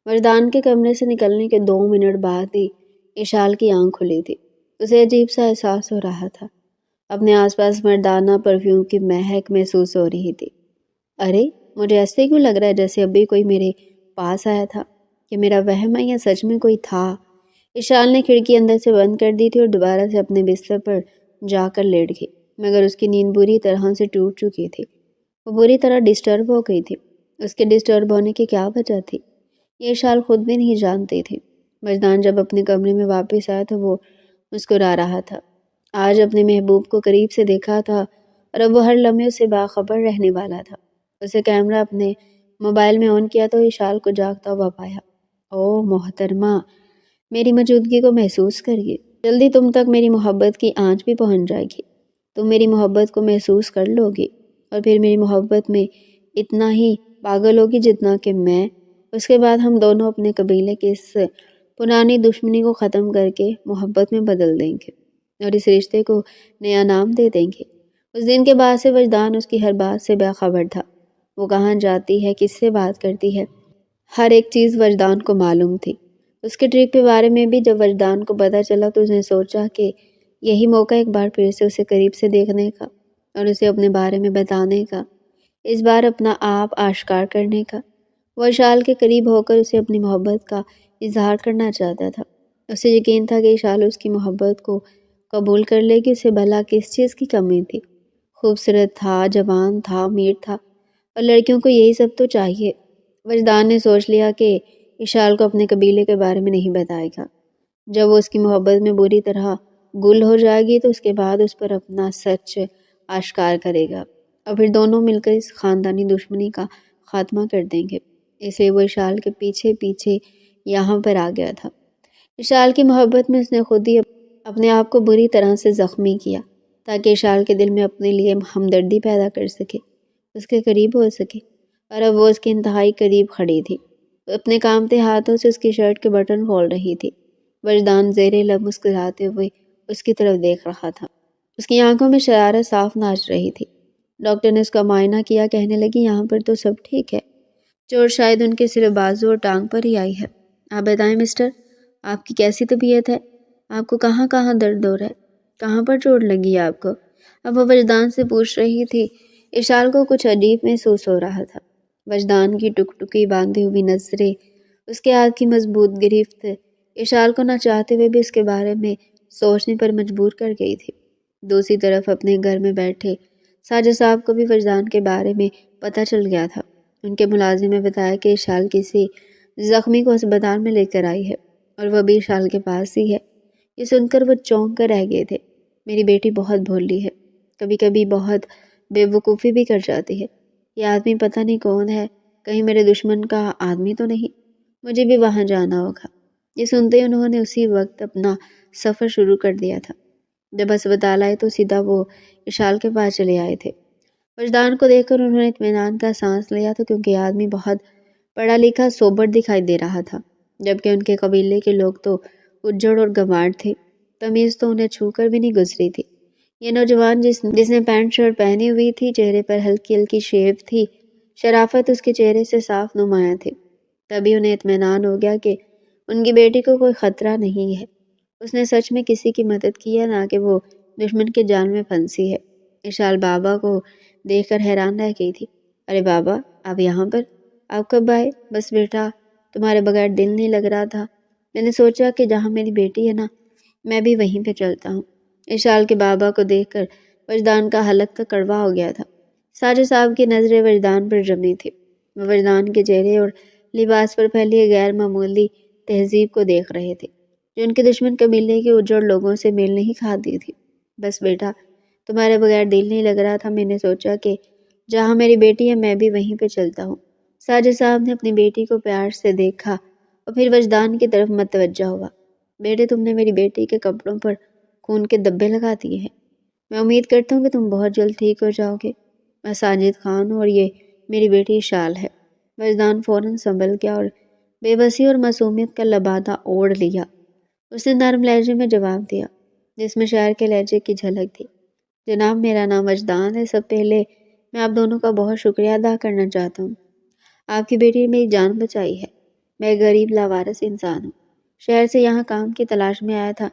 وجدان کے کمرے سے نکلنے کے 2 منٹ بعد ہی اشال کی آنکھ کھلی تھی۔ اسے عجیب سا احساس ہو رہا تھا، اپنے آس پاس مردانہ پرفیوم کی مہک محسوس ہو رہی تھی۔ ارے، مجھے ایسے کیوں لگ رہا ہے جیسے ابھی کوئی میرے پاس آیا تھا؟ کہ میرا وہم ہے یا سچ میں کوئی تھا؟ اشال نے کھڑکی اندر سے بند کر دی تھی اور دوبارہ سے اپنے بستر پر جا کر لیٹ گئی، مگر اس کی نیند بری طرح سے ٹوٹ چکی تھی۔ وہ بری طرح ڈسٹرب ہو گئی تھی۔ اس کے ڈسٹرب ہونے کی کیا وجہ تھی یہ اشال خود بھی نہیں جانتی تھی۔ وجدان جب اپنے کمرے میں واپس آیا تو وہ مسکرا رہا تھا۔ آج اپنے محبوب کو قریب سے دیکھا تھا اور اب وہ ہر لمحے سے باخبر رہنے والا تھا۔ اسے کیمرہ اپنے موبائل میں آن کیا تو اشال کو جاگتا ہوا پایا۔ او محترمہ، میری موجودگی کو محسوس کریے، جلدی تم تک میری محبت کی آنچ بھی پہنچ جائے گی، تم میری محبت کو محسوس کر لو گی اور پھر میری محبت میں اتنا ہی پاگل ہوگی جتنا کہ میں۔ اس کے بعد ہم دونوں اپنے قبیلے کی اس پرانی دشمنی کو ختم کر کے محبت میں بدل دیں گے اور اس رشتے کو نیا نام دے دیں گے۔ اس دن کے بعد سے وجدان اس کی ہر بات سے باخبر تھا۔ وہ کہاں جاتی ہے، کس سے بات کرتی ہے، ہر ایک چیز وجدان کو معلوم تھی۔ اس کے ٹرک کے بارے میں بھی جب وجدان کو پتہ چلا تو اس نے سوچا کہ یہی موقع ایک بار پھر سے اسے قریب سے دیکھنے کا اور اسے اپنے بارے میں بتانے کا، اس بار اپنا آپ آشکار کرنے کا۔ وہ اشال کے قریب ہو کر اسے اپنی محبت کا اظہار کرنا چاہتا تھا۔ اسے یقین تھا کہ اشال اس کی محبت کو قبول کر لے گی۔ اسے بھلا کس چیز کی کمی تھی؟ خوبصورت تھا، جوان تھا، امیر تھا اور لڑکیوں کو یہی سب تو چاہیے۔ وجدان نے سوچ لیا کہ اشال کو اپنے قبیلے کے بارے میں نہیں بتائے گا۔ جب وہ اس کی محبت میں بری طرح گل ہو جائے گی تو اس کے بعد اس پر اپنا سچ آشکار کرے گا اور پھر دونوں مل کر اس خاندانی دشمنی کا خاتمہ کر دیں گے۔ اس لیے وہ اشال کے پیچھے پیچھے یہاں پر آ گیا تھا۔ اشال کی محبت میں اس نے خود ہی اپنے آپ کو بری طرح سے زخمی کیا تاکہ اشال کے دل میں اپنے لیے ہمدردی پیدا کر سکے، اس کے قریب ہو سکے، اور اب وہ اس کے انتہائی قریب کھڑی تھی، اپنے کامتے ہاتھوں سے اس کی شرٹ کے بٹن کھول رہی تھی۔ وجدان زیر لب مسکراتے ہوئے اس کی طرف دیکھ رہا تھا۔ اس کی آنکھوں میں شرارت صاف ناچ رہی تھی۔ ڈاکٹر نے اس کا معائنہ کیا، کہنے لگی یہاں پر تو سب ٹھیک ہے، چوٹ شاید ان کے صرف بازو اور ٹانگ پر ہی آئی ہے۔ آپ بتائیں مسٹر، آپ کی کیسی طبیعت ہے؟ آپ کو کہاں کہاں درد ہو رہا ہے؟ کہاں پر چوٹ لگی ہے آپ کو؟ اب وہ وجدان سے پوچھ رہی تھی۔ اشال کو کچھ عجیب محسوس ہو رہا تھا۔ وجدان کی ٹک باندھی ہوئی نظریں اس کے ہاتھ کی مضبوط گرفت اشال کو نہ چاہتے ہوئے بھی اس کے بارے میں سوچنے پر مجبور کر گئی تھی۔ دوسری طرف اپنے گھر میں بیٹھے ساجد صاحب کو بھی وجدان کے بارے میں پتہ چل گیا تھا۔ ان کے ملازم نے بتایا کہ اشال کسی زخمی کو اسپتال میں لے کر آئی ہے اور وہ بھی اشال کے پاس ہی ہے۔ یہ سن کر وہ چونک کر رہ گئے تھے۔ میری بیٹی بہت بھولی ہے، کبھی کبھی بہت بے وقوفی بھی کر جاتی ہے۔ یہ آدمی پتہ نہیں کون ہے، کہیں میرے دشمن کا آدمی تو نہیں، مجھے بھی وہاں جانا ہوگا۔ یہ سنتے ہی انہوں نے اسی وقت اپنا سفر شروع کر دیا تھا۔ جب اسپتال آئے تو سیدھا وہ اشال کے پاس چلے آئے تھے۔ وجدان کو دیکھ کر انہوں نے اطمینان کا سانس لیا تھا، کیونکہ یہ آدمی بہت پڑھا لکھا سوبر دکھائی دے رہا تھا، جبکہ ان کے قبیلے کے لوگ تو اجڑ اور گنواڑ تھے۔ تمیز تو انہیں چھو کر بھی نہیں گزری تھی۔ یہ نوجوان جس نے پینٹ شرٹ پہنی ہوئی تھی، چہرے پر ہلکی ہلکی شیو تھی، شرافت اس کے چہرے سے صاف نمایاں تھی۔ تبھی انہیں اطمینان ہو گیا کہ ان کی بیٹی کو کوئی خطرہ نہیں ہے۔ اس نے سچ میں کسی کی مدد کی ہے، نہ کہ وہ دشمن کے جال میں پھنسی ہے۔ اشال بابا کو دیکھ کر حیران رہ گئی تھی۔ ارے بابا، آپ یہاں پر؟ آپ کب آئے؟ بس بیٹا، تمہارے بغیر دل نہیں لگ رہا تھا، میں نے سوچا کہ جہاں میری بیٹی ہے نا، میں بھی وہیں پہ چلتا ہوں۔ اشال کے بابا کو دیکھ کر وجدان کا حلق تک کڑوا ہو گیا تھا۔ ساجد صاحب کی نظریں وجدان پر جمی تھی۔ وہ وجدان کے چہرے اور لباس پر پھیلی غیر معمولی تہذیب کو دیکھ رہے تھے، جو ان کے دشمن قبیلے کے اجڑ لوگوں سے میل نہیں کھاتی تھی۔ بس بیٹا، تمہارے بغیر دل نہیں لگ رہا تھا، میں نے سوچا کہ جہاں میری بیٹی ہے میں بھی وہیں پہ چلتا ہوں۔ ساجد صاحب نے اپنی بیٹی کو پیار سے دیکھا اور پھر وجدان کی طرف متوجہ ہوا۔ بیٹے، تم نے میری بیٹی کے کپڑوں پر خون کے دھبے لگا دیے ہیں۔ میں امید کرتا ہوں کہ تم بہت جلد ٹھیک ہو جاؤ گے۔ میں ساجد خان ہوں اور یہ میری بیٹی اشال ہے۔ وجدان فوراً سنبھل گیا اور بے بسی اور معصومیت کا لبادہ اوڑھ لیا۔ اس نے نرم لہجے میں جواب دیا، جس میں شہر کے لہجے کی جھلک تھی۔ جناب، میرا نام وجدان ہے۔ سب پہلے میں آپ دونوں کا بہت شکریہ ادا کرنا چاہتا ہوں۔ آپ کی بیٹی نے میری جان بچائی ہے۔ میں ایک غریب لاوارث انسان ہوں، شہر سے یہاں کام کی تلاش میں آیا تھا۔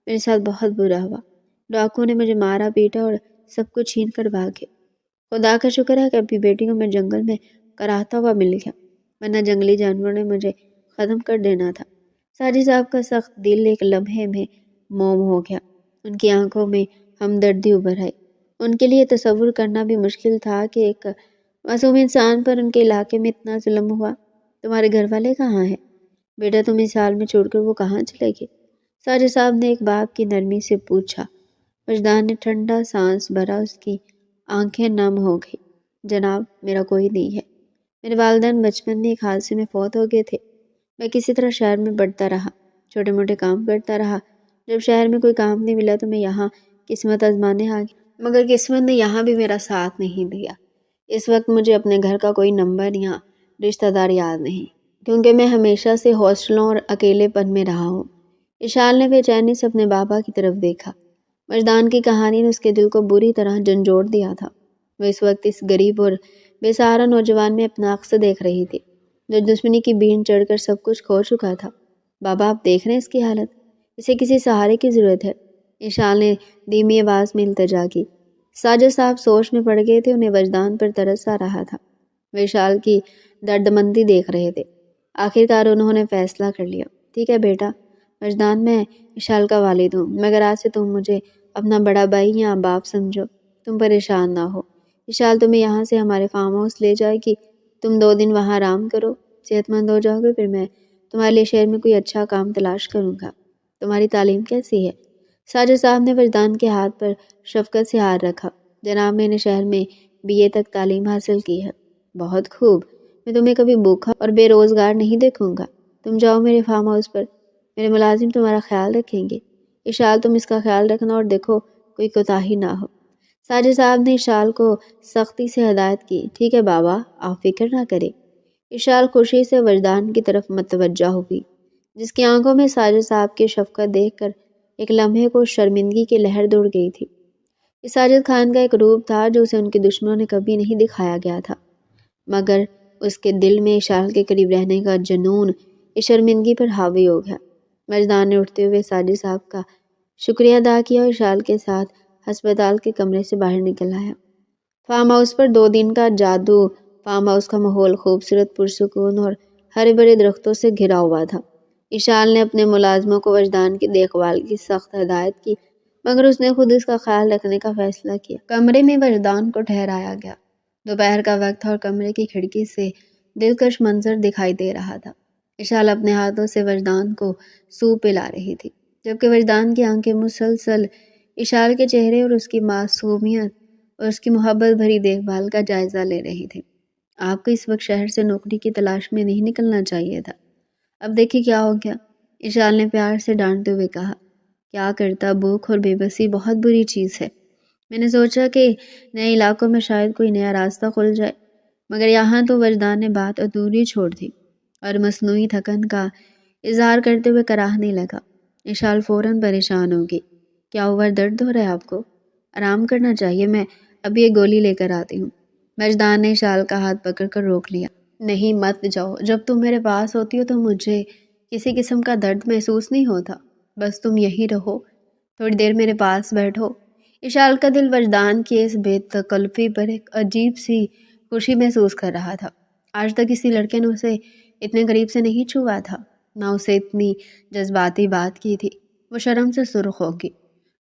میرے ساتھ بہت برا ہوا، ڈاکو نے مجھے مارا پیٹا اور سب کچھ چھین کر بھاگے۔ خدا کا شکر ہے کہ اپنی بیٹی کو میں جنگل میں کراہتا ہوا مل گیا، ورنہ جنگلی جانوروں نے مجھے ختم کر دینا تھا۔ ساجد صاحب کا سخت دل ایک لمحے میں موم ہو گیا۔ ان کی آنکھوں میں ہمدردی ابھر آئی۔ ان کے لیے تصور کرنا بھی مشکل تھا کہ ایک معصوم انسان پر ان کے علاقے میں اتنا ظلم ہوا۔ تمہارے گھر والے کہاں ہیں؟ بیٹا، تم اس حال میں چھوڑ کر وہ کہاں چلے گئے؟ ساجد صاحب نے ایک باپ کی نرمی سے پوچھا۔ وجدان نے ٹھنڈا سانس بھرا، اس کی آنکھیں نم ہو گئی۔ جناب، میرا کوئی نہیں ہے۔ میرے والدین بچپن میں ایک حادثے میں فوت ہو گئے تھے۔ میں کسی طرح شہر میں بڑھتا رہا، چھوٹے موٹے کام کرتا رہا۔ جب شہر میں کوئی کام نہیں ملا تو میں یہاں قسمت آزمانے آ گئی، مگر قسمت نے یہاں بھی میرا ساتھ نہیں دیا۔ اس وقت مجھے اپنے گھر کا کوئی نمبر یا رشتہ دار یاد نہیں، کیونکہ میں ہمیشہ سے ہاسٹلوں اور اکیلے پن میں رہا ہوں۔ اشال نے بے چینی سے اپنے بابا کی طرف دیکھا۔ وجدان کی کہانی نے اس کے دل کو بری طرح جھنجھوڑ دیا تھا۔ وہ اس وقت اس غریب اور بے سہارا نوجوان میں اپنا عکس دیکھ رہی تھی، جو دشمنی کی بین چڑھ کر سب کچھ کھو چکا تھا۔ بابا، آپ دیکھ رہے ہیں اس کی حالت، اسے کسی سہارے کی ضرورت ہے۔ اشال نے دھیمی آواز میں التجا کی۔ ساجد صاحب سوچ میں پڑ گئے تھے، انہیں وجدان پر ترس آ رہا تھا۔ وہ اشال کی دردمندی دیکھ رہے تھے۔ آخرکار انہوں نے فیصلہ کر لیا۔ ٹھیک ہے بیٹا وجدان، میں اشال کا والد ہوں، مگر آج سے تم مجھے اپنا بڑا بھائی یا باپ سمجھو۔ تم پریشان نہ ہو، اشال تمہیں یہاں سے ہمارے فارم ہاؤس لے جائے گی، تم 2 دن وہاں آرام کرو، صحت مند ہو جاؤ گے، پھر میں تمہارے لیے شہر میں کوئی اچھا کام تلاش کروں گا۔ تمہاری تعلیم کیسی ہے؟ ساجد صاحب نے وجدان کے ہاتھ پر شفقت سے ہاتھ رکھا۔ جناب، میں نے شہر میں BA تک تعلیم حاصل کی ہے۔ بہت خوب، میں تمہیں کبھی بھوکا اور بے روزگار نہیں دیکھوں گا۔ تم جاؤ میرے فارم ہاؤس پر، میرے ملازم تمہارا خیال رکھیں گے۔ اشال، تم اس کا خیال رکھنا اور دیکھو کوئی کوتاہی نہ ہو۔ ساجد صاحب نے اشال کو سختی سے ہدایت کی۔ ٹھیک ہے بابا، آپ فکر نہ کریں۔ اشال خوشی سے وجدان کی طرف متوجہ ہوئی، جس کی آنکھوں میں ساجد صاحب کی شفقت دیکھ کر ایک لمحے کو شرمندگی کی لہر دوڑ گئی تھی۔ یہ ساجد خان کا ایک روپ تھا جو اسے ان کے دشمنوں نے کبھی نہیں دکھایا گیا تھا، مگر اس کے دل میں اشال کے قریب رہنے کا جنون اس شرمندگی پر حاوی ہو گیا۔ وجدان نے اٹھتے ہوئے ساجد صاحب کا شکریہ ادا کیا اور اشال کے ساتھ ہسپتال کے کمرے سے باہر نکل آیا۔ فارم ہاؤس پر 2 دن کا جادو۔ فارم ہاؤس کا ماحول خوبصورت، پرسکون اور ہرے بھرے درختوں سے گھرا ہوا تھا۔ اشال نے اپنے ملازموں کو وجدان کی دیکھ بھال کی سخت ہدایت کی، مگر اس نے خود اس کا خیال رکھنے کا فیصلہ کیا۔ کمرے میں وجدان کو ٹھہرایا گیا۔ دوپہر کا وقت تھا اور کمرے کی کھڑکی سے دلکش منظر دکھائی دے رہا تھا۔ اشال اپنے ہاتھوں سے وجدان کو سوپ پلا رہی تھی، جبکہ وجدان کی آنکھیں مسلسل اشال کے چہرے اور اس کی معصومیت اور اس کی محبت بھری دیکھ بھال کا جائزہ لے رہی تھی۔ آپ کو اس وقت شہر سے نوکری کی تلاش میں نہیں نکلنا چاہیے تھا۔ اب دیکھیے کیا ہو گیا، اشال نے پیار سے ڈانٹتے ہوئے کہا۔ کیا کرتا، بھوک اور بے بسی بہت بری چیز ہے۔ میں نے سوچا کہ نئے علاقوں میں شاید کوئی نیا راستہ کھل جائے، مگر یہاں تو وجدان نے بات ادھوری چھوڑ دی اور مصنوعی تھکن کا اظہار کرتے ہوئے کراہنے لگا۔ اشال فوراً پریشان ہوگی۔ کیا اوور درد ہو رہا ہے آپ کو؟ آرام کرنا چاہیے، میں ابھی ایک گولی لے کر آتی ہوں۔ وجدان نے اشال کا ہاتھ پکڑ کر روک لیا۔ نہیں، مت جاؤ، جب تم میرے پاس ہوتی ہو تو مجھے کسی قسم کا درد محسوس نہیں ہوتا، بس تم یہی رہو، تھوڑی دیر میرے پاس بیٹھو۔ اشال کا دل وجدان کی اس بے تکلفی پر ایک عجیب سی خوشی محسوس کر رہا تھا۔ آج تک کسی لڑکے نے اسے اتنے قریب سے نہیں چھوا تھا، نہ اسے اتنی جذباتی بات کی تھی۔ وہ شرم سے سرخ ہوگی،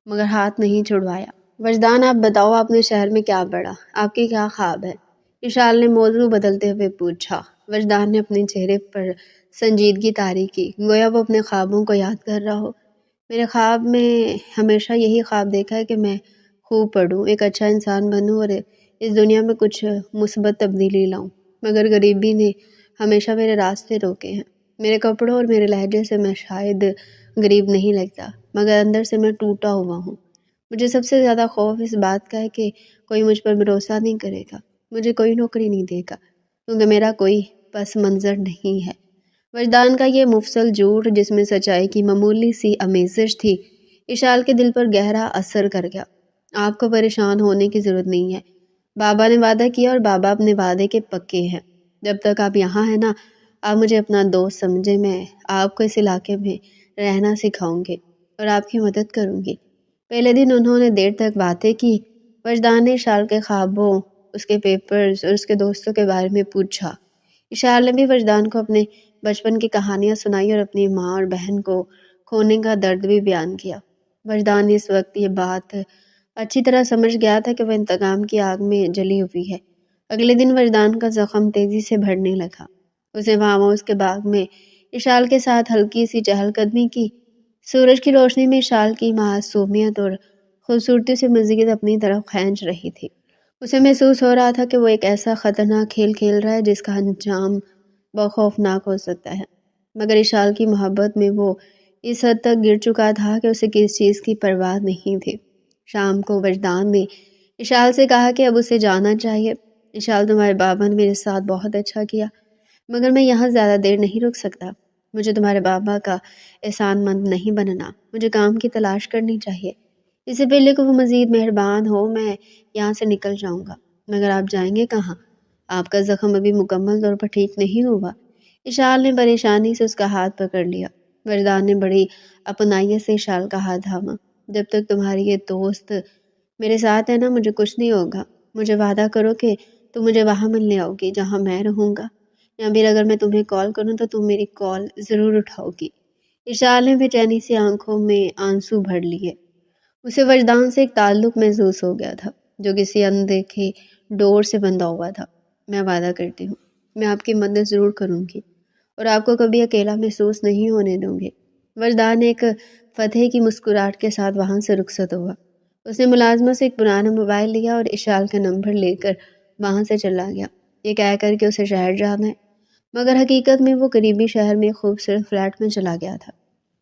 مگر ہاتھ نہیں چھڑوایا۔ وجدان، آپ بتاؤ، آپ نے شہر میں کیا پڑھا؟ آپ کے کیا خواب ہے؟ اشال نے موضوع بدلتے ہوئے پوچھا۔ وجدان نے اپنے چہرے پر سنجیدگی طاری کی، گویا وہ اپنے خوابوں کو یاد کر رہا ہو۔ میرے خواب میں ہمیشہ یہی خواب دیکھا ہے کہ میں خوب پڑھوں، ایک اچھا انسان بنوں اور اس دنیا میں کچھ مثبت تبدیلی لاؤں، مگر غریبی نے ہمیشہ میرے راستے روکے ہیں۔ میرے کپڑوں اور میرے لہجے سے میں شاید غریب نہیں لگتا، مگر اندر سے میں ٹوٹا ہوا ہوں۔ مجھے سب سے زیادہ خوف اس بات کا ہے کہ کوئی مجھ پر بھروسہ نہیں کرے گا، مجھے کوئی نوکری نہیں دے گا، کیونکہ میرا کوئی پس منظر نہیں ہے۔ وجدان کا یہ مفصل جھوٹ، جس میں سچائی کی معمولی سی آمیزش تھی، اشال کے دل پر گہرا اثر کر گیا۔ آپ کو پریشان ہونے کی ضرورت نہیں ہے۔ بابا نے وعدہ کیا اور بابا اپنے وعدے کے پکے ہیں۔ جب تک آپ یہاں ہیں نا، آپ مجھے اپنا دوست سمجھے، میں آپ کو اس علاقے میں رہنا سکھاؤں گی اور آپ کی مدد کروں گی۔ پہلے دن انہوں نے دیر تک باتیں کی۔ وجدان نے اشال کے خوابوں، اس کے پیپرز اور اس کے دوستوں کے بارے میں پوچھا۔ اشال نے بھی وجدان کو اپنے بچپن کی کہانیاں سنائی اور اپنی ماں اور بہن کو کھونے کا درد بھی بیان کیا۔ وجدان اس وقت یہ بات اچھی طرح سمجھ گیا تھا کہ وہ انتقام کی آگ میں جلی ہوئی ہے۔ اگلے دن وجدان کا زخم تیزی سے بڑھنے لگا۔ اس نے فارم ہاؤس کے باغ میں اشال کے ساتھ ہلکی سی چہل قدمی کی۔ سورج کی روشنی میں اشال کی معصومیت اور خوبصورتی سے مزید اپنی طرف کھینچ رہی تھی۔ اسے محسوس ہو رہا تھا کہ وہ ایک ایسا خطرناک کھیل کھیل رہا ہے جس کا انجام بہت خوفناک ہو سکتا ہے، مگر اشال کی محبت میں وہ اس حد تک گر چکا تھا کہ اسے کسی چیز کی پرواہ نہیں تھی۔ شام کو وجدان نے اشال سے کہا کہ اب اسے جانا چاہیے۔ اشال، تمہارے بابا نے میرے ساتھ بہت اچھا کیا، مگر میں یہاں زیادہ دیر نہیں رک سکتا۔ مجھے تمہارے بابا کا احسان مند نہیں بننا، مجھے کام کی تلاش کرنی چاہیے۔ اس سے پہلے کہ وہ مزید مہربان ہو، میں یہاں سے نکل جاؤں گا۔ مگر آپ جائیں گے کہاں؟ آپ کا زخم ابھی مکمل طور پر ٹھیک نہیں ہوا۔ اشال نے پریشانی سے اس کا ہاتھ پکڑ لیا۔ وجدان نے بڑی اپنائیت سے اشال کا ہاتھ تھاما۔ جب تک تمہاری یہ دوست میرے ساتھ ہے نا، مجھے کچھ نہیں ہوگا۔ مجھے وعدہ کرو کہ تم مجھے وہاں ملنے آؤ گی جہاں میں رہوں گا، یا پھر اگر میں تمہیں کال کروں تو تم میری کال ضرور اٹھاؤ گی۔ اشال نے بے چینی سے آنکھوں میں آنسو بھر لیے۔ اسے وجدان سے ایک تعلق محسوس ہو گیا تھا جو کسی اندیکھی ڈور سے بندھا ہوا تھا۔ میں وعدہ کرتی ہوں، میں آپ کی مدد ضرور کروں گی اور آپ کو کبھی اکیلا محسوس نہیں ہونے دوں گی۔ وجدان ایک فتح کی مسکراہٹ کے ساتھ وہاں سے رخصت ہوا۔ اس نے ملازمہ سے ایک پرانا موبائل لیا اور اشال کا نمبر لے کر وہاں سے چلا گیا، یہ کہہ کر کہ اسے شہر جانا ہے، مگر حقیقت میں وہ قریبی شہر میں ایک خوبصورت فلیٹ میں چلا گیا تھا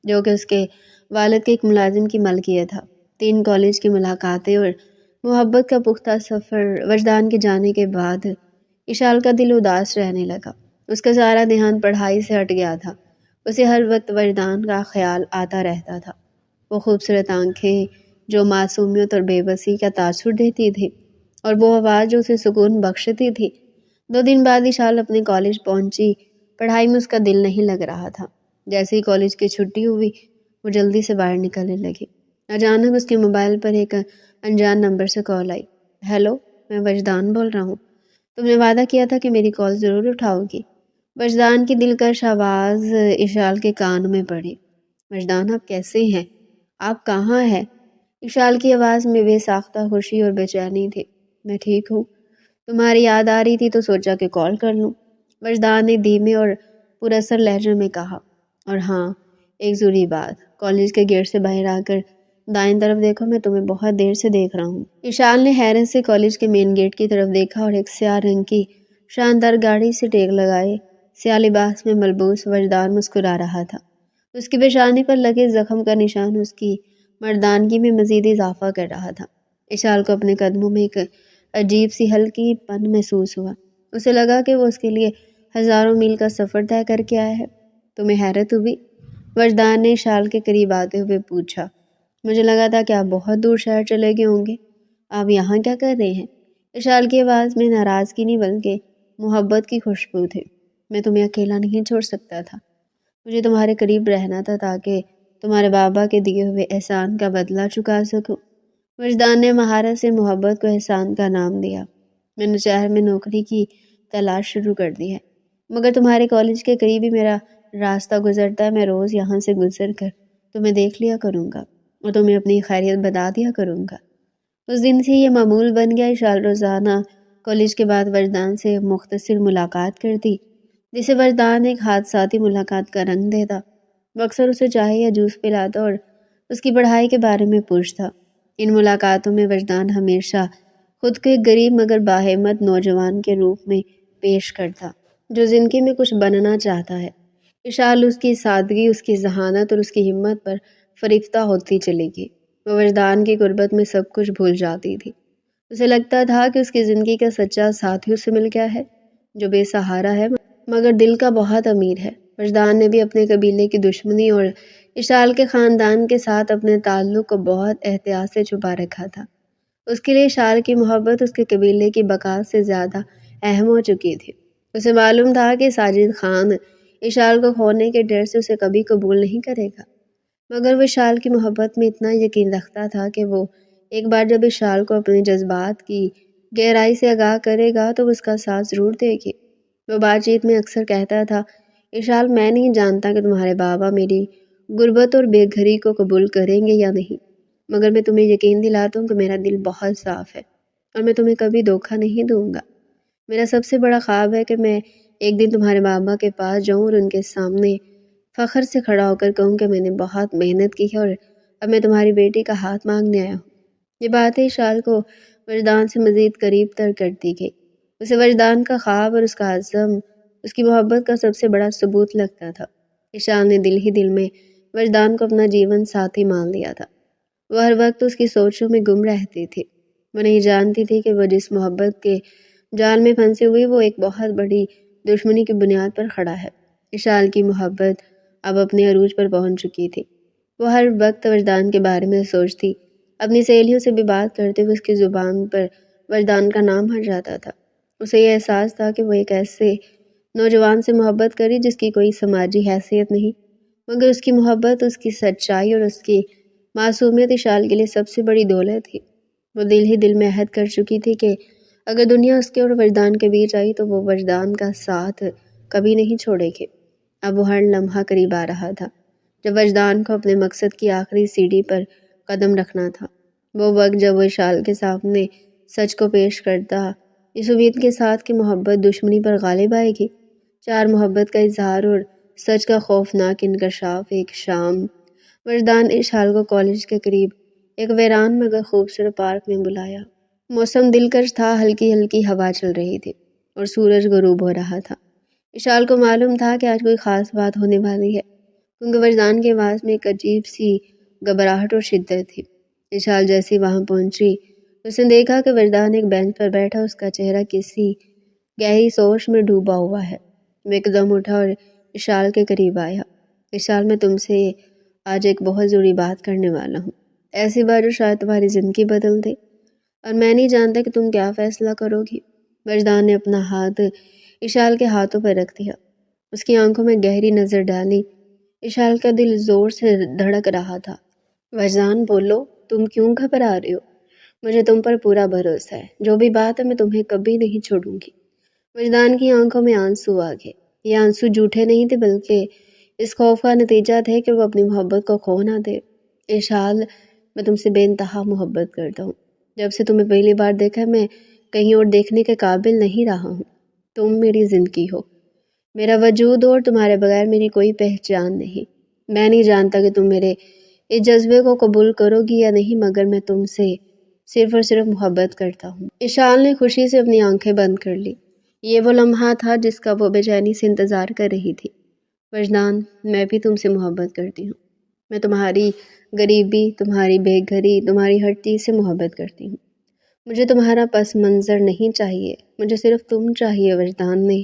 جو کہ اس کے والد کے ایک ملازم کی ملکیت تھا۔ 3 کالج کی ملاقاتیں اور محبت کا پختہ سفر۔ وجدان کے جانے کے بعد اشال کا دل اداس رہنے لگا۔ اس کا سارا دھیان پڑھائی سے ہٹ گیا تھا۔ اسے ہر وقت وجدان کا خیال آتا رہتا تھا، وہ خوبصورت آنکھیں جو معصومیت اور بے بسی کا تاثر دیتی تھی، اور وہ آواز جو اسے سکون بخشتی تھی۔ 2 دن بعد اشال اپنے کالج پہنچی۔ پڑھائی میں اس کا دل نہیں لگ رہا تھا۔ جیسے ہی کالج کی چھٹی ہوئی، وہ جلدی سے باہر نکلنے لگی۔ اچانک اس کے موبائل پر ایک انجان نمبر سے کال آئی۔ ہیلو، میں وجدان بول رہا ہوں۔ تم نے وعدہ کیا تھا کہ میری کال ضرور اٹھاؤ گی۔ وجدان کی دلکش آواز اشال کے کان میں پڑی۔ وجدان آپ کیسے ہیں؟ آپ کہاں ہیں؟ اشال کی آواز میں بے ساختہ خوشی اور بے چینی تھی۔ میں ٹھیک ہوں، تمہاری یاد آ رہی تھی تو سوچا کہ کال کر لوں، وجدان نے دھیمے اور پراثر لہجے میں کہا۔ اور ہاں، ایک ضروری بات، کالج کے گیٹ سے باہر آ کر دائیں طرف دیکھو، میں تمہیں بہت دیر سے دیکھ رہا ہوں۔ اشال نے حیرت سے کالج کے مین گیٹ کی طرف دیکھا اور ایک سیاہ رنگ کی شاندار گاڑی سے ٹیک لگائے سیاہ لباس میں ملبوس وجدان مسکرا رہا تھا۔ اس کی پیشانی پر لگے زخم کا نشان اس کی مردانگی میں مزید اضافہ کر رہا تھا۔ اشال کو اپنے قدموں میں ایک عجیب سی ہلکی پن محسوس ہوا۔ اسے لگا کہ وہ اس کے لیے ہزاروں میل کا سفر طے کر کے آیا ہے۔ تمہیں حیرت ہوئی؟ وجدان نے اشال کے قریب آتے ہوئے پوچھا۔ مجھے لگا تھا کہ آپ بہت دور شہر چلے گئے ہوں گے، آپ یہاں کیا کر رہے ہیں؟ اشال کی آواز میں ناراضگی نہیں بلکہ محبت کی خوشبو تھی۔ میں تمہیں اکیلا نہیں چھوڑ سکتا تھا، مجھے تمہارے قریب رہنا تھا تاکہ تمہارے بابا کے دیے ہوئے احسان کا بدلہ چکا سکوں۔ وجدان نے مہارت سے محبت کو احسان کا نام دیا۔ میں نے شہر میں نوکری کی تلاش شروع کر دی ہے، مگر تمہارے کالج کے قریب ہی میرا راستہ گزرتا ہے۔ میں روز یہاں سے گزر کر تمہیں دیکھ لیا کروں گا اور تمہیں اپنی خیریت بتا دیا کروں گا۔ اس دن سے یہ معمول بن گیا۔ اشال روزانہ کالج کے بعد وجدان سے مختصر ملاقات کرتی، جسے وجدان ایک حادثاتی ملاقات کا رنگ دیتا۔ وہ اکثر اسے چائے یا جوس پلاتا اور اس کی پڑھائی کے بارے میں پوچھتا۔ ان ملاقاتوں میں وجدان ہمیشہ خود کو ایک غریب مگر باہمت نوجوان کے روپ میں پیش کرتا جو زندگی میں کچھ بننا چاہتا ہے۔ اشال اس کی سادگی، اس کی ذہانت اور اس کی ہمت پر فریفتہ ہوتی چلی گئی۔ وہ وجدان کی غربت میں سب کچھ بھول جاتی تھی۔ اسے لگتا تھا کہ اس کی زندگی کا سچا ساتھی اس سے مل گیا ہے، جو بے سہارا ہے مگر دل کا بہت امیر ہے۔ وجدان نے بھی اپنے قبیلے کی دشمنی اور اشال کے خاندان کے ساتھ اپنے تعلق کو بہت احتیاط سے چھپا رکھا تھا۔ اس کے لیے اشال کی محبت اس کے قبیلے کی بقا سے زیادہ اہم ہو چکی تھی۔ اسے معلوم تھا کہ ساجد خان اشال کو کھونے کے ڈر سے اسے کبھی قبول نہیں کرے گا، مگر وہ اشال کی محبت میں اتنا یقین رکھتا تھا کہ وہ ایک بار جب اشال کو اپنے جذبات کی گہرائی سے آگاہ کرے گا تو وہ اس کا ساتھ ضرور دے گی۔ وہ بات چیت میں اکثر کہتا تھا، اشال میں نہیں جانتا کہ تمہارے بابا میری غربت اور بے گھری کو قبول کریں گے یا نہیں، مگر میں تمہیں یقین دلاتا ہوں کہ میرا دل بہت صاف ہے اور میں تمہیں کبھی دھوکہ نہیں دوں گا۔ میرا سب سے بڑا خواب ہے کہ میں ایک دن تمہارے بابا کے پاس جاؤں اور ان کے سامنے فخر سے کھڑا ہو کر کہوں کہ میں نے بہت محنت کی ہے اور اب میں تمہاری بیٹی کا ہاتھ مانگنے آیا ہوں۔ یہ باتیں اشال کو وجدان سے مزید قریب تر کرتی گئی۔ اسے وجدان کا خواب اور اس کا عزم اس کی محبت کا سب سے بڑا ثبوت لگتا تھا۔ اشال نے دل ہی دل میں وجدان کو اپنا جیون ساتھی مان لیا تھا۔ وہ ہر وقت اس کی سوچوں میں گم رہتی تھی۔ وہ نہیں جانتی تھی کہ وہ جس محبت کے جال میں پھنسی ہوئی وہ ایک بہت بڑی دشمنی کی بنیاد پر کھڑا ہے۔ اشال کی محبت اب اپنے عروج پر پہنچ چکی تھی۔ وہ ہر وقت وجدان کے بارے میں سوچتی، اپنی سہیلیوں سے بھی بات کرتے ہوئے اس کی زبان پر وجدان کا نام ہٹ جاتا تھا۔ اسے یہ احساس تھا کہ وہ ایک ایسے نوجوان سے محبت کری جس کی کوئی سماجی حیثیت نہیں، مگر اس کی محبت، اس کی سچائی اور اس کی معصومیت اشال کے لیے سب سے بڑی دولت تھی۔ وہ دل ہی دل میں عہد کر چکی تھی کہ اگر دنیا اس کے اور وجدان کے بیچ آئی تو وہ وجدان کا ساتھ کبھی نہیں چھوڑے گی۔ اب وہ ہر لمحہ قریب آ رہا تھا جب وجدان کو اپنے مقصد کی آخری سیڑھی پر قدم رکھنا تھا۔ وہ وقت جب وہ اشال کے سامنے سچ کو پیش کرتا، اس امید کے ساتھ کہ محبت دشمنی پر غالب آئے گی۔ چار محبت کا اظہار اور سچ کا خوفناک انکشاف۔ ایک شام وجدان نے اشال کو کالج کے قریب ایک ویران مگر خوبصورت پارک میں بلایا۔ موسم دلکش تھا، ہلکی ہلکی ہوا چل رہی تھی اور سورج غروب ہو رہا تھا۔ اشال کو معلوم تھا کہ آج کوئی خاص بات ہونے والی ہے، کیونکہ وجدان کی آواز میں ایک عجیب سی گھبراہٹ اور شدت تھی۔ اشال جیسی وہاں پہنچی، اس نے دیکھا کہ وجدان ایک بینچ پر بیٹھا، اس کا چہرہ کسی گہری سوچ میں ڈوبا ہوا ہے۔ وہ ایک دم اٹھا اور اشال کے قریب آیا۔ اشال، میں تم سے آج ایک بہت ضروری بات کرنے والا ہوں، ایسی بات جو شاید تمہاری زندگی بدل دے، اور میں نہیں جانتا کہ تم کیا فیصلہ کرو گی۔ وجدان نے اپنا ہاتھ اشال کے ہاتھوں پر رکھ دیا، اس کی آنکھوں میں گہری نظر ڈالی۔ اشال کا دل زور سے دھڑک رہا تھا۔ وجدان، بولو، تم کیوں گھبرا رہے ہو؟ مجھے تم پر پورا بھروسہ ہے، جو بھی بات ہے میں تمہیں کبھی نہیں چھوڑوں گی۔ وجدان کی آنکھوں میں آنسو آ گئے۔ یہ آنسو جھوٹے نہیں تھے بلکہ اس خوف کا نتیجہ تھے کہ وہ اپنی محبت کو کھو نہ دے۔ اشال، میں تم سے بے انتہا محبت کرتا ہوں۔ جب سے تمہیں پہلی بار دیکھا میں کہیں اور دیکھنے کے قابل نہیں رہا ہوں۔ تم میری زندگی ہو، میرا وجود ہو، اور تمہارے بغیر میری کوئی پہچان نہیں۔ میں نہیں جانتا کہ تم میرے اس جذبے کو قبول کرو گی یا نہیں، مگر میں تم سے صرف اور صرف محبت کرتا ہوں۔ اشال نے خوشی سے اپنی آنکھیں بند کر لی۔ یہ وہ لمحہ تھا جس کا وہ بے چینی سے انتظار کر رہی تھی۔ وجدان، میں بھی تم سے محبت کرتی ہوں۔ میں تمہاری غریبی، تمہاری بے گھری، تمہاری ہر چیز سے محبت کرتی ہوں۔ مجھے تمہارا پس منظر نہیں چاہیے، مجھے صرف تم چاہیے۔ وجدان نے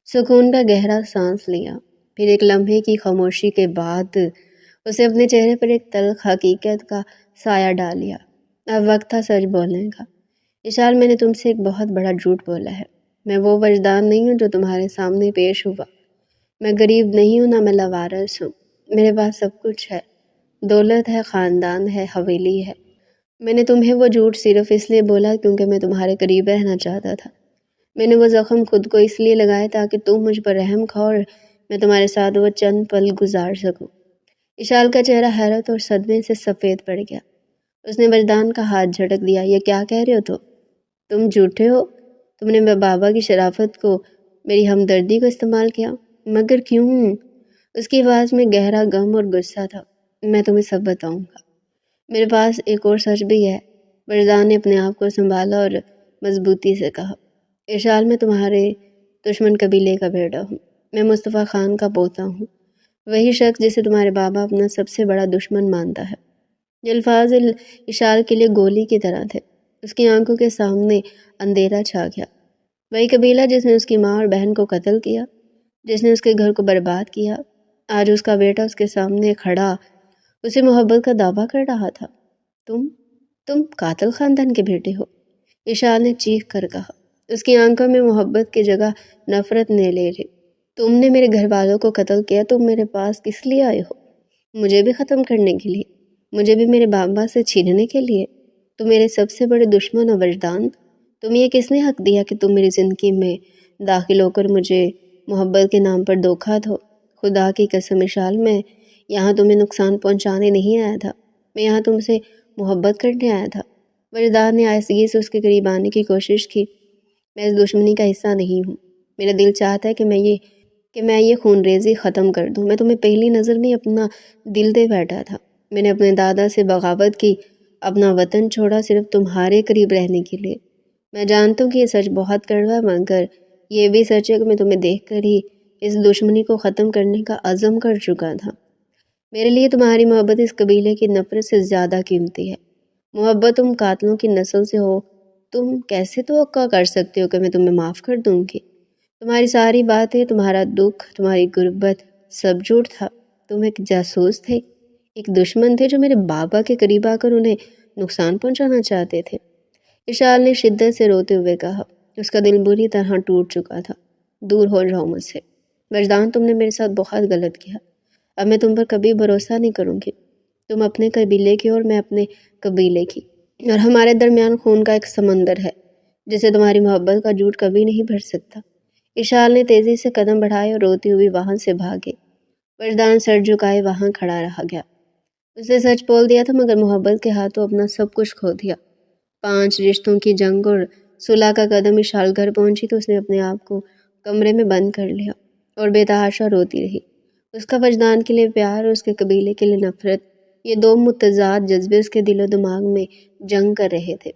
سکون کا گہرا سانس لیا، پھر ایک لمحے کی خاموشی کے بعد اسے اپنے چہرے پر ایک تلخ حقیقت کا سایہ ڈال لیا۔ اب وقت تھا سچ بولنے کا۔ اشال، میں نے تم سے ایک بہت بڑا جھوٹ بولا ہے۔ میں وہ وجدان نہیں ہوں جو تمہارے سامنے پیش ہوا۔ میں غریب نہیں ہوں، نہ میں لاوارث ہوں۔ میرے پاس سب کچھ ہے، دولت ہے، خاندان ہے، حویلی ہے۔ میں نے تمہیں وہ جھوٹ صرف اس لیے بولا کیونکہ میں تمہارے قریب رہنا چاہتا تھا۔ میں نے وہ زخم خود کو اس لیے لگایا تاکہ تم مجھ پر رحم کھاؤ اور میں تمہارے ساتھ وہ چند پل گزار سکوں۔ اشال کا چہرہ حیرت اور صدمے سے سفید پڑ گیا۔ اس نے وجدان کا ہاتھ جھٹک دیا۔ یہ کیا کہہ رہے ہو تم جھوٹے ہو؟ تم نے بابا کی شرافت کو، میری ہمدردی کو استعمال کیا، مگر کیوں؟ اس کی آواز میں گہرا غم اور غصہ تھا۔ میں تمہیں سب بتاؤں گا۔ میرے پاس ایک اور سچ بھی ہے۔ وجدان نے اپنے آپ کو سنبھالا اور مضبوطی سے کہا، اشال، میں تمہارے دشمن قبیلے کا بیٹا ہوں۔ میں مصطفیٰ خان کا پوتا ہوں، وہی شخص جسے تمہارے بابا اپنا سب سے بڑا دشمن مانتا ہے۔ یہ الفاظ اشال کے لیے گولی کی طرح تھے۔ اس کی آنکھوں کے سامنے اندھیرا چھا گیا۔ وہی قبیلہ جس نے اس کی ماں اور بہن کو قتل کیا، جس نے اس کے گھر کو برباد کیا، آج اس کا بیٹا اس کے سامنے کھڑا اسے محبت کا دعویٰ کر رہا تھا۔ تم قاتل خاندان کے بیٹے ہو، اشال نے چیخ کر کہا۔ اس کی آنکھوں میں محبت کی جگہ نفرت نے لے لی۔ تم نے میرے گھر والوں کو قتل کیا، تم میرے پاس کس لیے آئے ہو؟ مجھے بھی ختم کرنے کے لیے، مجھے بھی میرے بابا سے چھیننے کے لیے؟ تم میرے سب سے بڑے دشمن ہو وجدان۔ تم یہ کس نے حق دیا کہ تم میری زندگی میں داخل ہو کر مجھے محبت کے نام پر دھوکہ دو؟ خدا کی قسم اشال، میں یہاں تمہیں نقصان پہنچانے نہیں آیا تھا، میں یہاں تم سے محبت کرنے آیا تھا۔ وجدان نے آہستگی سے اس کے قریب آنے کی کوشش کی۔ میں اس دشمنی کا حصہ نہیں ہوں۔ میرا دل چاہتا ہے کہ میں یہ خون ریزی ختم کر دوں۔ میں تمہیں پہلی نظر میں اپنا دل دے بیٹھا تھا۔ میں نے اپنے دادا سے بغاوت کی، اپنا وطن چھوڑا صرف تمہارے قریب رہنے کے لیے۔ میں جانتا ہوں کہ یہ سچ بہت کڑوا ہے، مگر یہ بھی سچ ہے کہ میں تمہیں دیکھ کر ہی اس دشمنی کو ختم کرنے کا عزم کر چکا تھا۔ میرے لیے تمہاری محبت اس قبیلے کی نفرت سے زیادہ قیمتی ہے۔ محبت تم قاتلوں کی نسل سے ہو، تم کیسے توقع کر سکتے ہو کہ میں تمہیں معاف کر دوں گی؟ تمہاری ساری باتیں، تمہارا دکھ، تمہاری غربت، سب جھوٹ تھا۔ تم ایک جاسوس تھے، ایک دشمن تھے جو میرے بابا کے قریب آ کر انہیں نقصان پہنچانا چاہتے تھے۔ اشال نے شدت سے روتے ہوئے کہا۔ اس کا دل بری طرح ٹوٹ چکا تھا۔ دور ہو جاؤ مجھ سے وجدان، تم نے میرے ساتھ بہت غلط کیا۔ اب میں تم پر کبھی بھروسہ نہیں کروں گی۔ تم اپنے قبیلے کی اور میں اپنے قبیلے کی، اور ہمارے درمیان خون کا ایک سمندر ہے جسے تمہاری محبت کا جھوٹ کبھی نہیں بھر سکتا۔ اشال نے تیزی سے قدم بڑھائے اور روتی ہوئی وہاں سے بھاگے۔ وجدان سر جھکائے وہاں کھڑا رہ گیا۔ اس نے سچ بول دیا تھا مگر محبت کے ہاتھوں اپنا سب کچھ کھو دیا۔ 5 رشتوں کی جنگ اور صلح کا قدم اشال گھر پہنچی تو اس نے اپنے آپ کو کمرے میں بند کر لیا اور بے تحاشا روتی رہی۔ اس کا وجدان کے لیے پیار اور اس کے قبیلے کے لیے نفرت، یہ دو متضاد جذبے اس کے دل و دماغ میں جنگ کر رہے تھے۔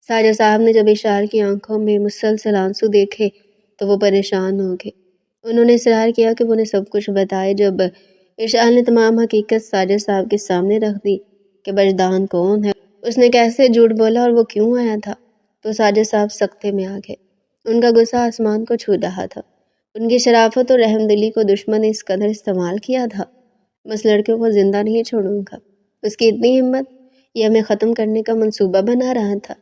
ساجد صاحب نے جب اشال کی آنکھوں میں مسلسل آنسو دیکھے تو وہ پریشان ہو گئے۔ انہوں نے اصرار کیا کہ وہ انہیں سب کچھ بتائے۔ جب اشال نے تمام حقیقت ساجد صاحب کے سامنے رکھ دی کہ وجدان کون ہے، اس نے کیسے جھوٹ بولا اور وہ کیوں آیا تھا، تو ساجد صاحب سکتے میں آ گئے۔ ان کا غصہ آسمان کو چھو رہا تھا۔ ان کی شرافت اور رحم دلی کو دشمن نے اس قدر استعمال کیا تھا۔ میں اس لڑکے کو زندہ نہیں چھوڑوں گا۔ اس کی اتنی ہمت، یہ ہمیں ختم کرنے کا منصوبہ بنا رہا تھا۔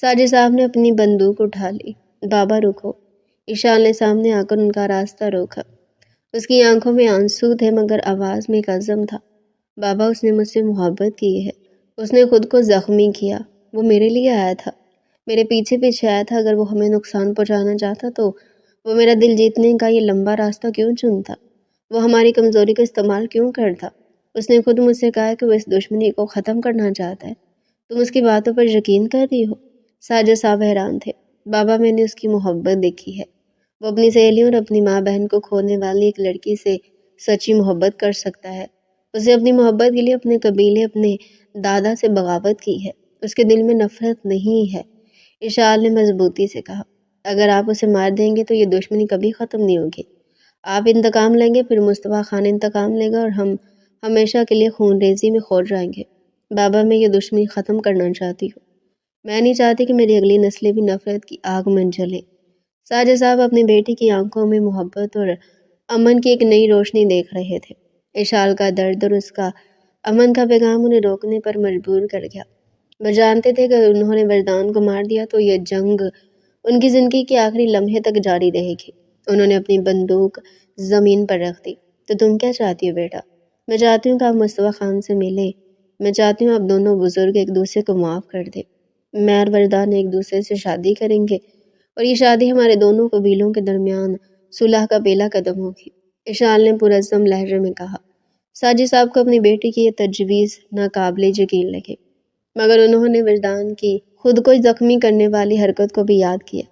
ساجد صاحب نے اپنی بندوق اٹھا لی۔ بابا رکو، اشال نے سامنے آ کر ان کا راستہ روکا۔ اس کی آنکھوں میں آنسو تھے مگر آواز میں ایک عزم تھا۔ بابا، اس نے مجھ سے محبت کی ہے، اس نے خود کو زخمی کیا، وہ میرے لیے آیا تھا، میرے پیچھے پیچھے آیا تھا۔ اگر وہ ہمیں نقصان پہنچانا چاہتا تو وہ میرا دل جیتنے کا یہ لمبا راستہ کیوں چنتا؟ وہ ہماری کمزوری کا استعمال کیوں کرتا؟ اس نے خود مجھ سے کہا کہ وہ اس دشمنی کو ختم کرنا چاہتا ہے۔ تم اس کی باتوں پر یقین کر رہی ہو؟ ساجد صاحب حیران تھے۔ بابا، میں نے اس کی محبت دیکھی ہے۔ وہ اپنی سہیلیوں اور اپنی ماں بہن کو کھونے والی ایک لڑکی سے سچی محبت کر سکتا ہے۔ اسے اپنی محبت کے لیے اپنے قبیلے، اپنے دادا سے بغاوت کی ہے۔ اس کے دل میں نفرت نہیں ہے۔ اشال نے مضبوطی سے کہا، اگر آپ اسے مار دیں گے تو یہ دشمنی کبھی ختم نہیں ہوگی۔ آپ انتقام لیں گے، پھر مصطفیٰ خان انتقام لے گا اور ہم ہمیشہ کے لیے خون ریزی میں کھو جائیں گے۔ بابا، میں یہ دشمنی ختم کرنا چاہتی ہوں۔ میں نہیں چاہتی کہ میری اگلی نسلیں بھی نفرت کی آگ میں جلے۔ ساجد صاحب اپنی بیٹی کی آنکھوں میں محبت اور امن کی ایک نئی روشنی دیکھ رہے تھے۔ اشال کا درد اور اس کا امن کا پیغام انہیں روکنے پر مجبور کر گیا۔ وہ جانتے تھے کہ انہوں نے وردان کو مار دیا تو یہ جنگ ان کی زندگی کے آخری لمحے تک جاری رہے گی۔ انہوں نے اپنی بندوق زمین پر رکھ دی۔ تو تم کیا چاہتی ہو بیٹا؟ میں چاہتی ہوں کہ آپ مصطفیٰ خان سے ملے۔ میں چاہتی ہوں آپ دونوں بزرگ ایک دوسرے کو معاف کر دیں۔ میں اور وردان ایک دوسرے سے شادی کریں گے اور یہ شادی ہمارے دونوں قبیلوں کے درمیان صلح کا پہلا قدم ہوگی۔ اشال نے پرعزم لہجے میں کہا۔ ساجد صاحب کو اپنی بیٹی کی یہ تجویز ناقابل یقین لگے، مگر انہوں نے وردان کی خود کو زخمی کرنے والی حرکت کو بھی یاد کیا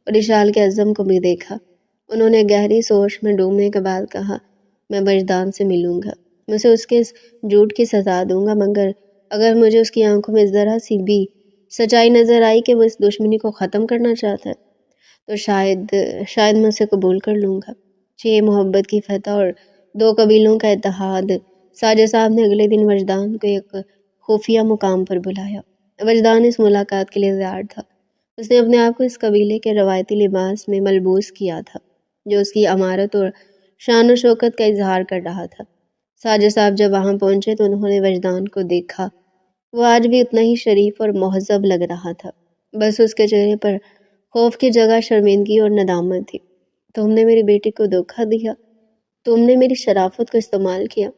اور اشال کے عزم کو بھی دیکھا۔ انہوں نے گہری سوچ میں ڈوبنے کے بعد کہا، میں وردان سے ملوں گا، میں اسے اس کے جھوٹ کی سزا دوں گا، مگر اگر مجھے اس کی آنکھوں میں ذرا سی بھی سچائی نظر آئی کہ وہ اس دشمنی کو ختم کرنا چاہتا ہے تو شاید میں اسے قبول کر لوں گا۔ یہ محبت کی فتح اور دو قبیلوں کا اتحاد۔ ساجد صاحب نے اگلے دن وجدان کو ایک خفیہ مقام پر بلایا۔ وجدان اس ملاقات کے لیے تیار تھا۔ اس نے اپنے آپ کو اس قبیلے کے روایتی لباس میں ملبوس کیا تھا جو اس کی امارت اور شان و شوکت کا اظہار کر رہا تھا۔ ساجد صاحب جب وہاں پہنچے تو انہوں نے وجدان کو دیکھا۔ وہ آج بھی اتنا ہی شریف اور مہذب لگ رہا تھا، بس اس کے چہرے پر خوف کی جگہ شرمندگی اور ندامت تھی۔ تم نے میری بیٹی کو دھوکا دیا، تم نے میری شرافت کو استعمال کیا۔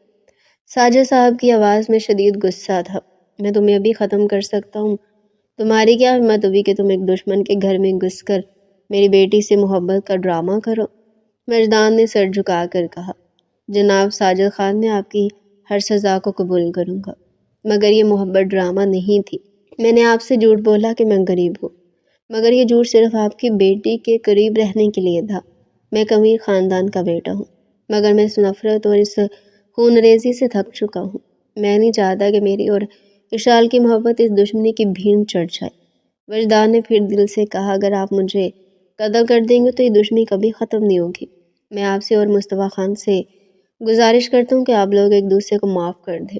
ساجد صاحب کی آواز میں شدید غصہ تھا۔ میں تمہیں ابھی ختم کر سکتا ہوں۔ تمہاری کیا ہمت ہوئی کہ تم ایک دشمن کے گھر میں گھس کر میری بیٹی سے محبت کا ڈرامہ کرو؟ وجدان نے سر جھکا کر کہا، جناب ساجد خان، میں آپ کی ہر سزا کو قبول کروں گا، مگر یہ محبت ڈرامہ نہیں تھی۔ میں نے آپ سے جھوٹ بولا کہ میں غریب ہوں، مگر یہ جھوٹ صرف آپ کی بیٹی کے قریب رہنے کے لیے تھا۔ میں امیر خاندان کا بیٹا ہوں، مگر میں اس نفرت اور اس خون ریزی سے تھک چکا ہوں۔ میں نہیں چاہتا کہ میری اور اشال کی محبت اس دشمنی کی بھین چڑھ جائے۔ وجدان نے پھر دل سے کہا، اگر آپ مجھے قتل کر دیں گے تو یہ دشمنی کبھی ختم نہیں ہوگی۔ میں آپ سے اور مصطفیٰ خان سے گزارش کرتا ہوں کہ آپ لوگ ایک دوسرے کو معاف کر دیں۔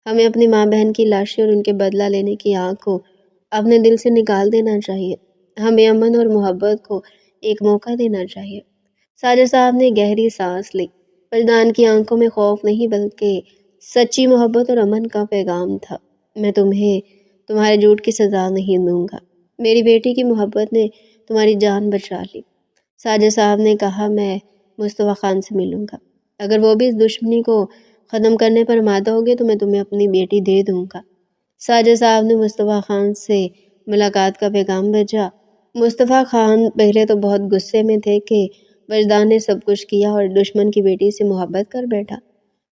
ہمیں اپنی ماں بہن کی لاشیں اور ان کے بدلہ لینے کی آگ کو اپنے دل سے نکال دینا چاہیے۔ ہمیں امن اور محبت کو ایک موقع دینا چاہیے۔ ساجد صاحب نے گہری سانس لی۔ وجدان کی آنکھوں میں خوف نہیں بلکہ سچی محبت اور امن کا پیغام تھا۔ میں تمہیں تمہارے جھوٹ کی سزا نہیں دوں گا۔ میری بیٹی کی محبت نے تمہاری جان بچا لی۔ ساجد صاحب نے کہا، میں مصطفیٰ خان سے ملوں گا۔ اگر وہ بھی اس دشمنی کو ختم کرنے پر آمادہ ہوگے تو میں تمہیں اپنی بیٹی دے دوں گا۔ ساجد صاحب نے مصطفیٰ خان سے ملاقات کا پیغام بھیجا۔ مصطفیٰ خان پہلے تو بہت غصے میں تھے کہ وجدان نے سب کچھ کیا اور دشمن کی بیٹی سے محبت کر بیٹھا،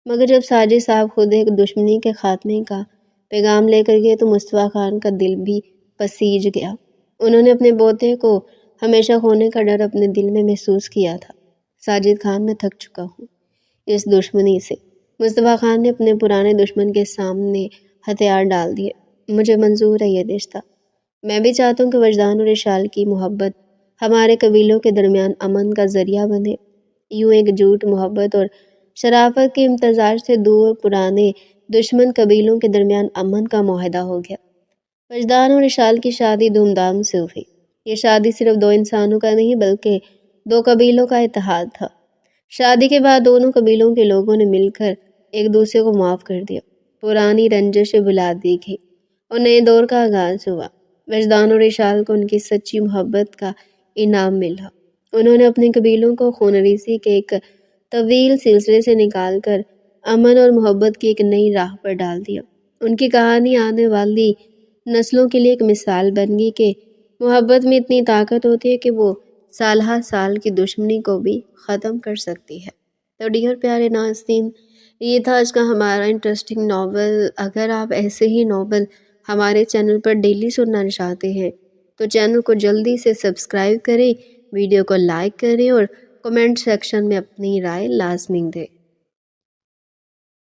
مگر جب ساجد صاحب خود ایک دشمنی کے خاتمے کا پیغام لے کر گئے تو مصطفیٰ خان کا دل بھی پسیج گیا۔ انہوں نے اپنے پوتے کو ہمیشہ کھونے کا ڈر اپنے دل میں محسوس کیا تھا۔ ساجد خان، میں تھک چکا ہوں اس دشمنی سے۔ مصطفیٰ خان نے اپنے پرانے دشمن کے سامنے ہتھیار ڈال دیے۔ مجھے منظور ہے یہ رشتہ۔ میں بھی چاہتا ہوں کہ وجدان اور اشال کی محبت ہمارے قبیلوں کے درمیان امن کا ذریعہ بنے۔ یوں ایک جھوٹ، محبت اور شرافت کے امتزاج سے دو پرانے دشمن قبیلوں کے درمیان امن کا معاہدہ ہو گیا۔ وجدان اور اشال کی شادی دھوم دھام سے ہوئی۔ یہ شادی صرف دو انسانوں کا نہیں بلکہ دو قبیلوں کا اتحاد تھا۔ شادی کے بعد دونوں قبیلوں کے لوگوں نے مل کر ایک دوسرے کو معاف کر دیا، پرانی رنجشیں بھلا دی گئی اور نئے دور کا آغاز ہوا۔ وجدان اور اشال کو ان کی سچی محبت کا انعام ملا۔ انہوں نے اپنے قبیلوں کو خونریزی کے ایک طویل سلسلے سے نکال کر امن اور محبت کی ایک نئی راہ پر ڈال دیا۔ ان کی کہانی آنے والی نسلوں کے لیے ایک مثال بن گئی کہ محبت میں اتنی طاقت ہوتی ہے کہ وہ سال ہر سال کی دشمنی کو بھی ختم کر سکتی ہے۔ تو ڈیئر پیارے ناظرین، یہ تھا آج کا ہمارا انٹرسٹنگ ناول۔ اگر آپ ایسے ہی ناول ہمارے چینل پر ڈیلی سننا چاہتے ہیں تو چینل کو جلدی سے سبسکرائب کریں، ویڈیو کو لائک کریں اور کمنٹ سیکشن میں اپنی رائے لازمی دیں۔